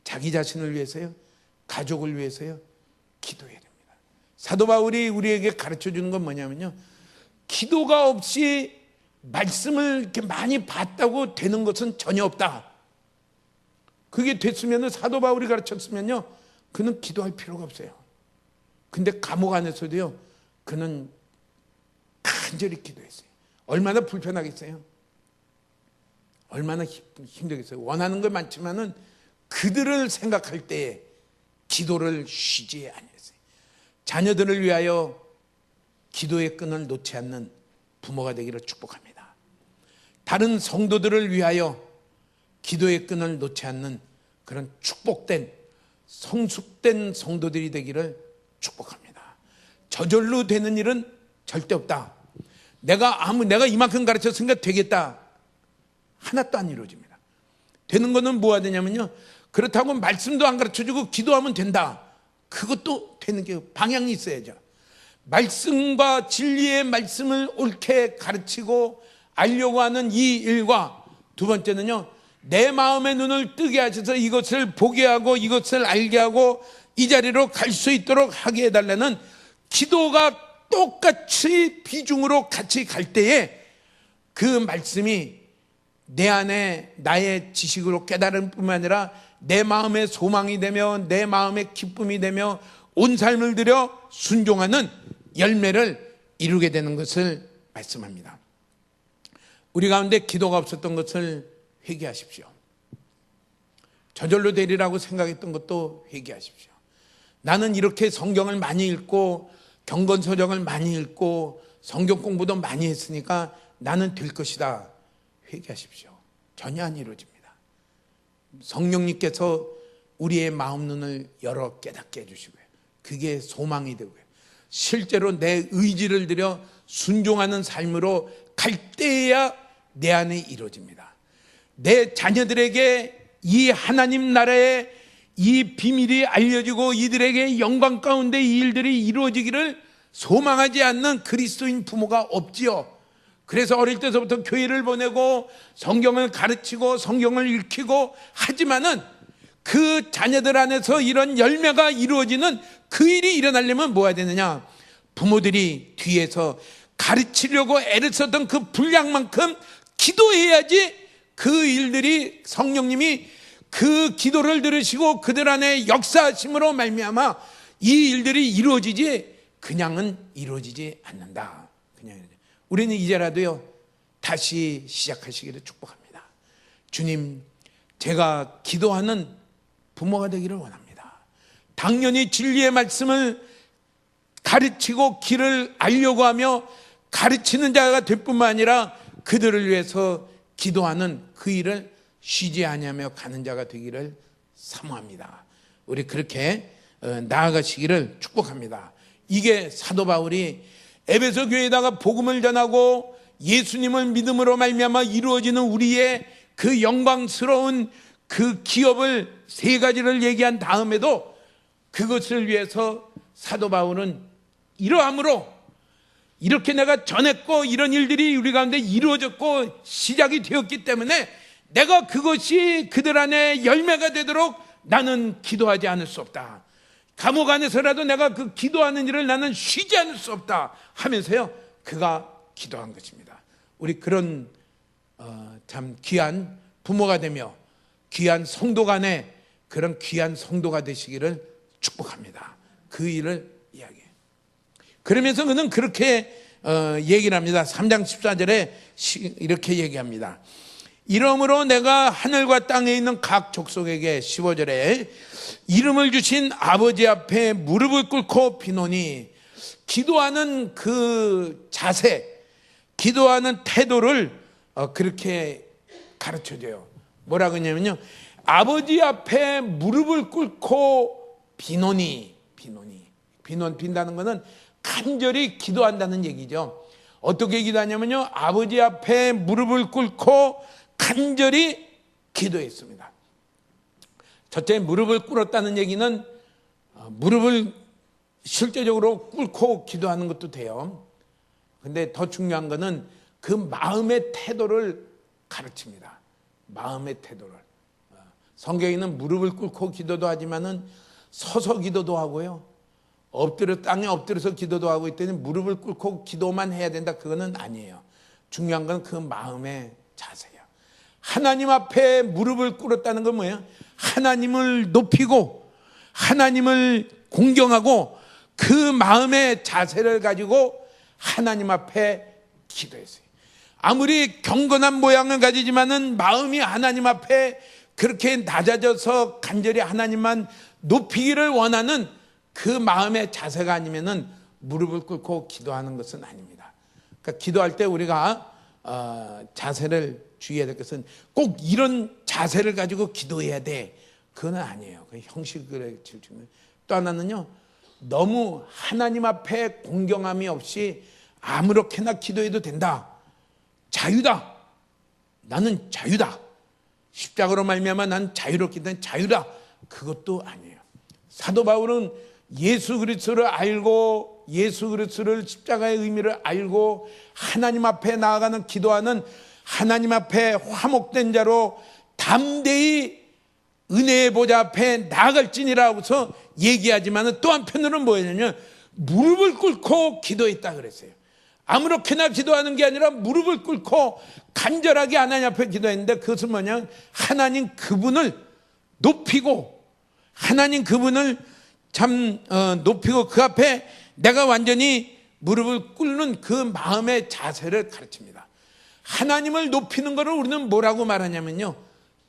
자기 자신을 위해서요, 가족을 위해서요, 기도해야 됩니다. 사도 바울이 우리에게 가르쳐 주는 건 뭐냐면요, 기도가 없이 말씀을 이렇게 많이 봤다고 되는 것은 전혀 없다. 그게 됐으면 사도 바울이 가르쳤으면요, 그는 기도할 필요가 없어요. 근데 감옥 안에서도요, 그는 간절히 기도했어요. 얼마나 불편하겠어요? 얼마나 힘들겠어요? 원하는 건 많지만은 그들을 생각할 때에 기도를 쉬지 아니했어요. 자녀들을 위하여 기도의 끈을 놓지 않는 부모가 되기를 축복합니다. 다른 성도들을 위하여 기도의 끈을 놓지 않는 그런 축복된 성숙된 성도들이 되기를 축복합니다. 저절로 되는 일은 절대 없다. 내가 이만큼 가르쳤으니까 되겠다. 하나도 안 이루어집니다. 되는 거는 뭐가 되냐면요, 그렇다고 말씀도 안 가르쳐주고 기도하면 된다. 그것도 되는 게 방향이 있어야죠. 말씀과 진리의 말씀을 옳게 가르치고 알려고 하는 이 일과 두 번째는요, 내 마음의 눈을 뜨게 하셔서 이것을 보게 하고 이것을 알게 하고 이 자리로 갈 수 있도록 하게 해달라는 기도가 똑같이 비중으로 같이 갈 때에 그 말씀이 내 안에 나의 지식으로 깨달을 뿐만 아니라 내 마음의 소망이 되며 내 마음의 기쁨이 되며 온 삶을 들여 순종하는 열매를 이루게 되는 것을 말씀합니다. 우리 가운데 기도가 없었던 것을 회개하십시오. 저절로 되리라고 생각했던 것도 회개하십시오. 나는 이렇게 성경을 많이 읽고 경건서적을 많이 읽고 성경 공부도 많이 했으니까 나는 될 것이다. 회개하십시오. 전혀 안 이루어집니다. 성령님께서 우리의 마음 눈을 열어 깨닫게 해주시고요, 그게 소망이 되고요, 실제로 내 의지를 들여 순종하는 삶으로 갈 때에야 내 안에 이루어집니다. 내 자녀들에게 이 하나님 나라의 이 비밀이 알려지고 이들에게 영광 가운데 이 일들이 이루어지기를 소망하지 않는 그리스도인 부모가 없지요. 그래서 어릴 때서부터 교회를 보내고 성경을 가르치고 성경을 읽히고 하지만은 그 자녀들 안에서 이런 열매가 이루어지는 그 일이 일어나려면 뭐가 되느냐, 부모들이 뒤에서 가르치려고 애를 썼던 그 분량만큼 기도해야지 그 일들이 성령님이 그 기도를 들으시고 그들 안에 역사하심으로 말미암아 이 일들이 이루어지지 그냥은 이루어지지 않는다. 우리는 이제라도요, 다시 시작하시기를 축복합니다. 주님, 제가 기도하는 부모가 되기를 원합니다. 당연히 진리의 말씀을 가르치고 길을 알려고 하며 가르치는 자가 될 뿐만 아니라 그들을 위해서 기도하는 그 일을 쉬지 아니하며 가는 자가 되기를 사모합니다. 우리 그렇게 나아가시기를 축복합니다. 이게 사도 바울이 에베소 교회에다가 복음을 전하고 예수님을 믿음으로 말미암아 이루어지는 우리의 그 영광스러운 그 기업을 세 가지를 얘기한 다음에도 그것을 위해서 사도 바울은 이러함으로 이렇게 내가 전했고 이런 일들이 우리 가운데 이루어졌고 시작이 되었기 때문에 내가 그것이 그들 안에 열매가 되도록 나는 기도하지 않을 수 없다. 감옥 안에서라도 내가 그 기도하는 일을 나는 쉬지 않을 수 없다 하면서요, 그가 기도한 것입니다. 우리 그런 참 귀한 부모가 되며 귀한 성도 간에 그런 귀한 성도가 되시기를 축복합니다. 그 일을 이야기해요. 그러면서 그는 그렇게 얘기를 합니다. 3장 14절에 이렇게 얘기합니다. 이러므로 내가 하늘과 땅에 있는 각 족속에게 15절에 이름을 주신 아버지 앞에 무릎을 꿇고 비노니, 기도하는 그 자세, 기도하는 태도를 그렇게 가르쳐줘요. 뭐라 그러냐면요, 아버지 앞에 무릎을 꿇고 비논 빈다는 것은 간절히 기도한다는 얘기죠. 어떻게 기도하냐면요, 아버지 앞에 무릎을 꿇고 간절히 기도했습니다. 첫째, 무릎을 꿇었다는 얘기는 무릎을 실제적으로 꿇고 기도하는 것도 돼요. 근데 더 중요한 것은 그 마음의 태도를 가르칩니다. 마음의 태도를. 성경에는 무릎을 꿇고 기도도 하지만은 서서 기도도 하고요, 땅에 엎드려서 기도도 하고 있더니 무릎을 꿇고 기도만 해야 된다, 그거는 아니에요. 중요한 건 그 마음의 자세예요. 하나님 앞에 무릎을 꿇었다는 건 뭐예요? 하나님을 높이고 하나님을 공경하고 그 마음의 자세를 가지고 하나님 앞에 기도했어요. 아무리 경건한 모양을 가지지만은 마음이 하나님 앞에 그렇게 낮아져서 간절히 하나님만 높이기를 원하는 그 마음의 자세가 아니면은 무릎을 꿇고 기도하는 것은 아닙니다. 그러니까 기도할 때 우리가 자세를 주의해야 될 것은 꼭 이런 자세를 가지고 기도해야 돼, 그건 아니에요. 그 형식을 지키는. 또 하나는요, 너무 하나님 앞에 공경함이 없이 아무렇게나 기도해도 된다, 자유다, 나는 자유다, 십자가로 말미암아 난 자유롭기 때문에 자유다, 그것도 아니에요. 사도 바울은 예수 그리스도를 알고 예수 그리스도를 십자가의 의미를 알고 하나님 앞에 나아가는 기도하는 하나님 앞에 화목된 자로 담대히 은혜의 보좌 앞에 나아갈지니라고서 얘기하지만 또 한편으로는 뭐였냐면 무릎을 꿇고 기도했다 그랬어요. 아무렇게나 기도하는 게 아니라 무릎을 꿇고 간절하게 하나님 앞에 기도했는데, 그것은 뭐냐, 하나님 그분을 높이고 하나님 그분을 높이고 그 앞에 내가 완전히 무릎을 꿇는 그 마음의 자세를 가르칩니다. 하나님을 높이는 것을 우리는 뭐라고 말하냐면요,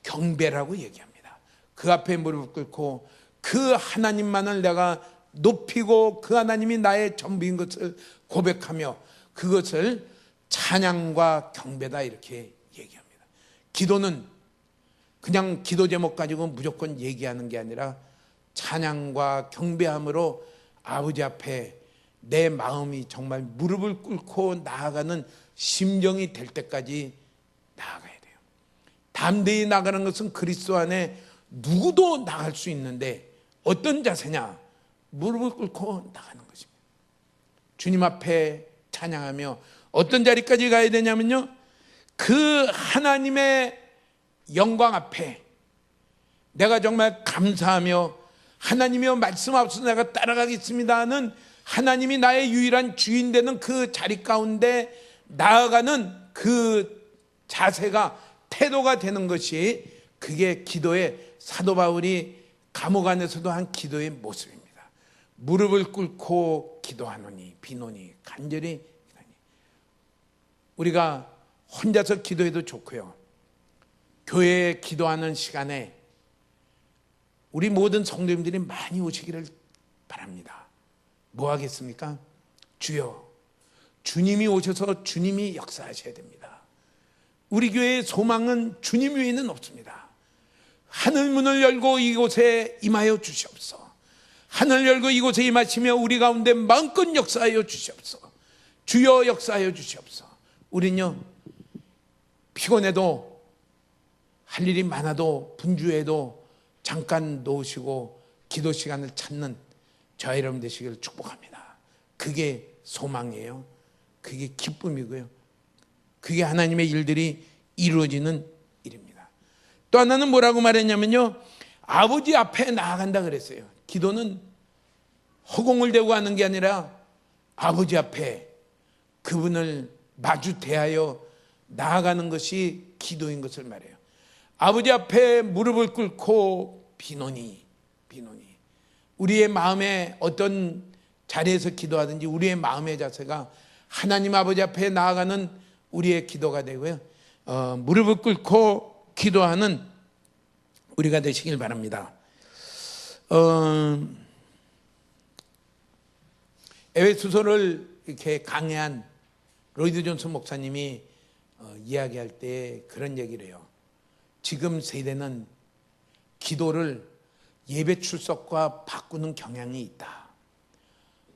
경배라고 얘기합니다. 그 앞에 무릎을 꿇고 그 하나님만을 내가 높이고 그 하나님이 나의 전부인 것을 고백하며 그것을 찬양과 경배다, 이렇게 얘기합니다. 기도는 그냥 기도 제목 가지고 무조건 얘기하는 게 아니라 찬양과 경배함으로 아버지 앞에 내 마음이 정말 무릎을 꿇고 나아가는 심정이 될 때까지 나아가야 돼요. 담대히 나가는 것은 그리스도 안에 누구도 나갈 수 있는데 어떤 자세냐? 무릎을 꿇고 나가는 것입니다. 주님 앞에 찬양하며 어떤 자리까지 가야 되냐면요, 그 하나님의 영광 앞에 내가 정말 감사하며 하나님이여 말씀 앞서 내가 따라가겠습니다 하는 하나님이 나의 유일한 주인 되는 그 자리 가운데 나아가는 그 자세가, 태도가 되는 것이, 그게 기도의, 사도 바울이 감옥 안에서도 한 기도의 모습입니다. 무릎을 꿇고 기도하노니 비노니, 간절히 기도하니. 우리가 혼자서 기도해도 좋고요, 교회에 기도하는 시간에 우리 모든 성도님들이 많이 오시기를 바랍니다. 뭐 하겠습니까? 주여, 주님이 오셔서 주님이 역사하셔야 됩니다. 우리 교회의 소망은 주님 외에는 없습니다. 하늘 문을 열고 이곳에 임하여 주시옵소서. 하늘 열고 이곳에 임하시며 우리 가운데 마음껏 역사하여 주시옵소서. 주여 역사하여 주시옵소서. 우린요, 피곤해도 할 일이 많아도 분주해도 잠깐 놓으시고 기도 시간을 찾는 저와 여러분 되시기를 축복합니다. 그게 소망이에요. 그게 기쁨이고요, 그게 하나님의 일들이 이루어지는 일입니다. 또 하나는 뭐라고 말했냐면요, 아버지 앞에 나아간다 그랬어요. 기도는 허공을 대고 하는 게 아니라 아버지 앞에 그분을 마주 대하여 나아가는 것이 기도인 것을 말해요. 아버지 앞에 무릎을 꿇고 비노니. 우리의 마음에 어떤 자리에서 기도하든지 우리의 마음의 자세가 하나님 아버지 앞에 나아가는 우리의 기도가 되고요, 무릎을 꿇고 기도하는 우리가 되시길 바랍니다. 에베소서를 이렇게 강해한 로이드 존슨 목사님이 이야기할 때 그런 얘기를 해요. 지금 세대는 기도를 예배 출석과 바꾸는 경향이 있다.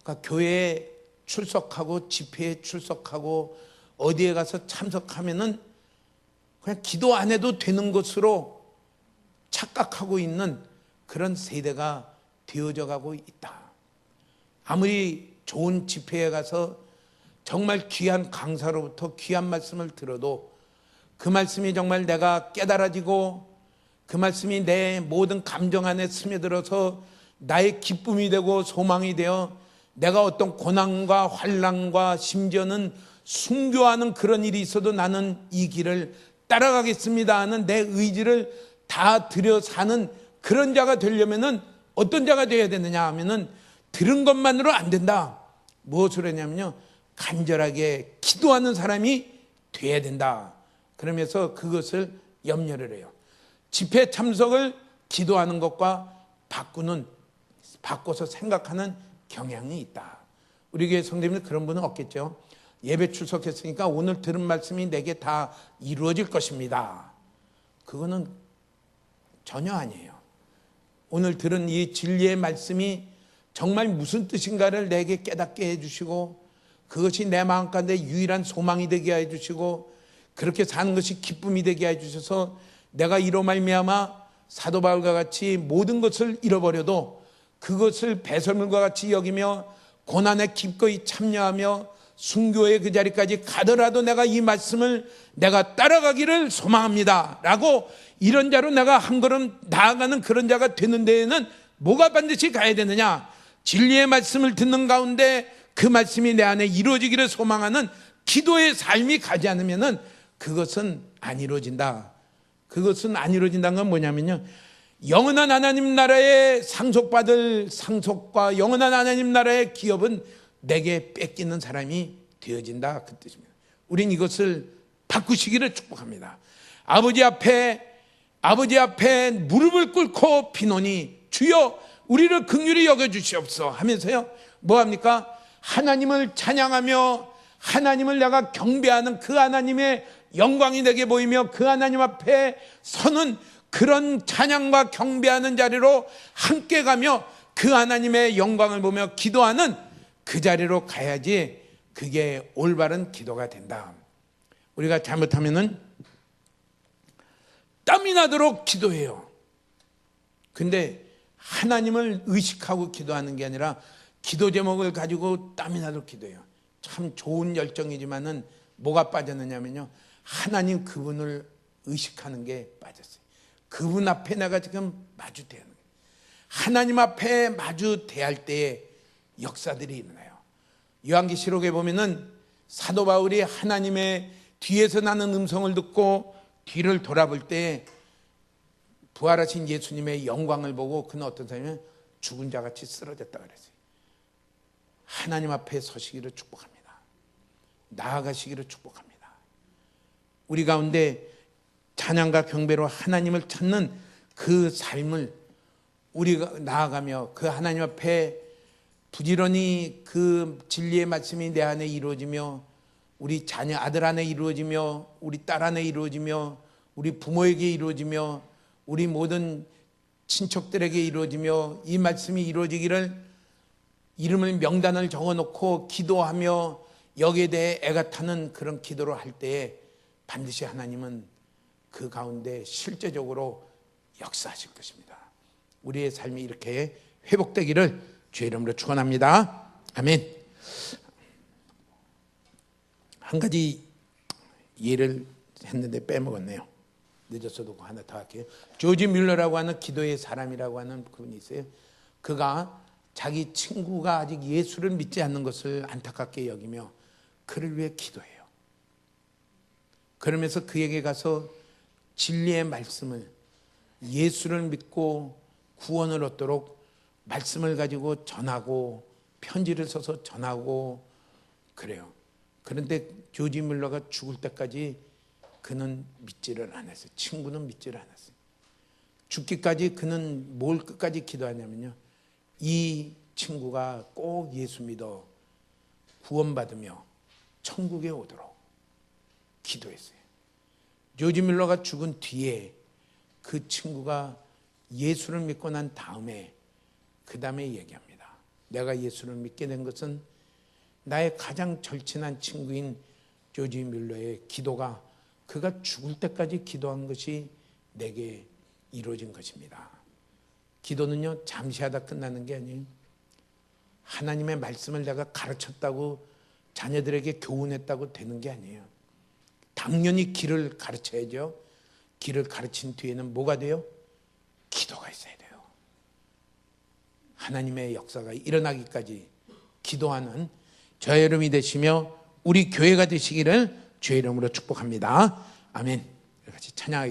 그러니까 교회에 출석하고 집회에 출석하고 어디에 가서 참석하면은 그냥 기도 안 해도 되는 것으로 착각하고 있는 그런 세대가 되어져 가고 있다. 아무리 좋은 집회에 가서 정말 귀한 강사로부터 귀한 말씀을 들어도 그 말씀이 정말 내가 깨달아지고 그 말씀이 내 모든 감정 안에 스며들어서 나의 기쁨이 되고 소망이 되어 내가 어떤 고난과 환난과 심지어는 순교하는 그런 일이 있어도 나는 이 길을 따라가겠습니다 하는 내 의지를 다 들여 사는 그런 자가 되려면은 어떤 자가 되어야 되느냐 하면은 들은 것만으로 안 된다. 무엇으로 했냐면요, 간절하게 기도하는 사람이 돼야 된다. 그러면서 그것을 염려를 해요. 집회 참석을 기도하는 것과 바꿔서 생각하는 경향이 있다. 우리 교회 성도님들 그런 분은 없겠죠. 예배 출석했으니까 오늘 들은 말씀이 내게 다 이루어질 것입니다. 그거는 전혀 아니에요. 오늘 들은 이 진리의 말씀이 정말 무슨 뜻인가를 내게 깨닫게 해주시고 그것이 내 마음 가운데 유일한 소망이 되게 해주시고 그렇게 사는 것이 기쁨이 되게 해주셔서 내가 이로 말미암아 사도 바울과 같이 모든 것을 잃어버려도 그것을 배설물과 같이 여기며 고난에 기꺼이 참여하며 순교의 그 자리까지 가더라도 내가 이 말씀을 내가 따라가기를 소망합니다 라고 이런 자로 내가 한 걸음 나아가는 그런 자가 되는 데에는 뭐가 반드시 가야 되느냐? 진리의 말씀을 듣는 가운데 그 말씀이 내 안에 이루어지기를 소망하는 기도의 삶이 가지 않으면 그것은 안 이루어진다. 그것은 안 이루어진다는 건 뭐냐면요, 영원한 하나님 나라의 상속받을 상속과 영원한 하나님 나라의 기업은 내게 뺏기는 사람이 되어진다, 그 뜻입니다. 우린 이것을 바꾸시기를 축복합니다. 아버지 앞에 무릎을 꿇고 비노니 주여 우리를 긍휼히 여겨주시옵소서 하면서요, 뭐합니까? 하나님을 찬양하며 하나님을 내가 경배하는 그 하나님의 영광이 내게 보이며 그 하나님 앞에 서는 그런 찬양과 경배하는 자리로 함께 가며 그 하나님의 영광을 보며 기도하는 그 자리로 가야지 그게 올바른 기도가 된다. 우리가 잘못하면은 땀이 나도록 기도해요. 근데 하나님을 의식하고 기도하는 게 아니라 기도 제목을 가지고 땀이 나도록 기도해요. 참 좋은 열정이지만은 뭐가 빠졌느냐면요, 하나님 그분을 의식하는 게 빠졌어요. 그분 앞에 내가 지금 마주 대하는 거예요. 하나님 앞에 마주 대할 때에 역사들이 일어나요. 요한계시록에 보면은 사도 바울이 하나님의 뒤에서 나는 음성을 듣고 뒤를 돌아볼 때 부활하신 예수님의 영광을 보고 그는 어떤 사람이면 죽은 자같이 쓰러졌다 그랬어요. 하나님 앞에 서시기를 축복합니다. 나아가시기를 축복합니다. 우리 가운데 찬양과 경배로 하나님을 찾는 그 삶을 우리가 나아가며 그 하나님 앞에 부지런히 그 진리의 말씀이 내 안에 이루어지며 우리 자녀 아들 안에 이루어지며 우리 딸 안에 이루어지며 우리 부모에게 이루어지며 우리 모든 친척들에게 이루어지며 이 말씀이 이루어지기를 이름을 명단을 적어놓고 기도하며 여기에 대해 애가 타는 그런 기도를 할 때에 반드시 하나님은 그 가운데 실제적으로 역사하실 것입니다. 우리의 삶이 이렇게 회복되기를 주의 이름으로 축원합니다. 아멘. 한 가지 예를 했는데 빼먹었네요. 늦었어도 하나 더 할게요. 조지 뮬러라고 하는 기도의 사람이라고 하는 분이 있어요. 그가 자기 친구가 아직 예수를 믿지 않는 것을 안타깝게 여기며 그를 위해 기도해요. 그러면서 그에게 가서 진리의 말씀을, 예수를 믿고 구원을 얻도록 말씀을 가지고 전하고 편지를 써서 전하고 그래요. 그런데 조지 뮬러가 죽을 때까지 그는 믿지를 않았어요. 친구는 믿지를 않았어요. 죽기까지 그는 뭘 끝까지 기도하냐면요, 이 친구가 꼭 예수 믿어 구원받으며 천국에 오도록 기도했어요. 조지 뮬러가 죽은 뒤에 그 친구가 예수를 믿고 난 다음에 그 다음에 얘기합니다. 내가 예수를 믿게 된 것은 나의 가장 절친한 친구인 조지 뮬러의 기도가, 그가 죽을 때까지 기도한 것이 내게 이루어진 것입니다. 기도는요, 잠시 하다 끝나는 게 아니에요. 하나님의 말씀을 내가 가르쳤다고, 자녀들에게 교훈했다고 되는 게 아니에요. 당연히 길을 가르쳐야죠. 길을 가르친 뒤에는 뭐가 돼요? 기도가 있어야 돼요. 하나님의 역사가 일어나기까지 기도하는 저와 여러분이 되시며 우리 교회가 되시기를 주의 이름으로 축복합니다. 아멘. 같이 찬양하겠습니다.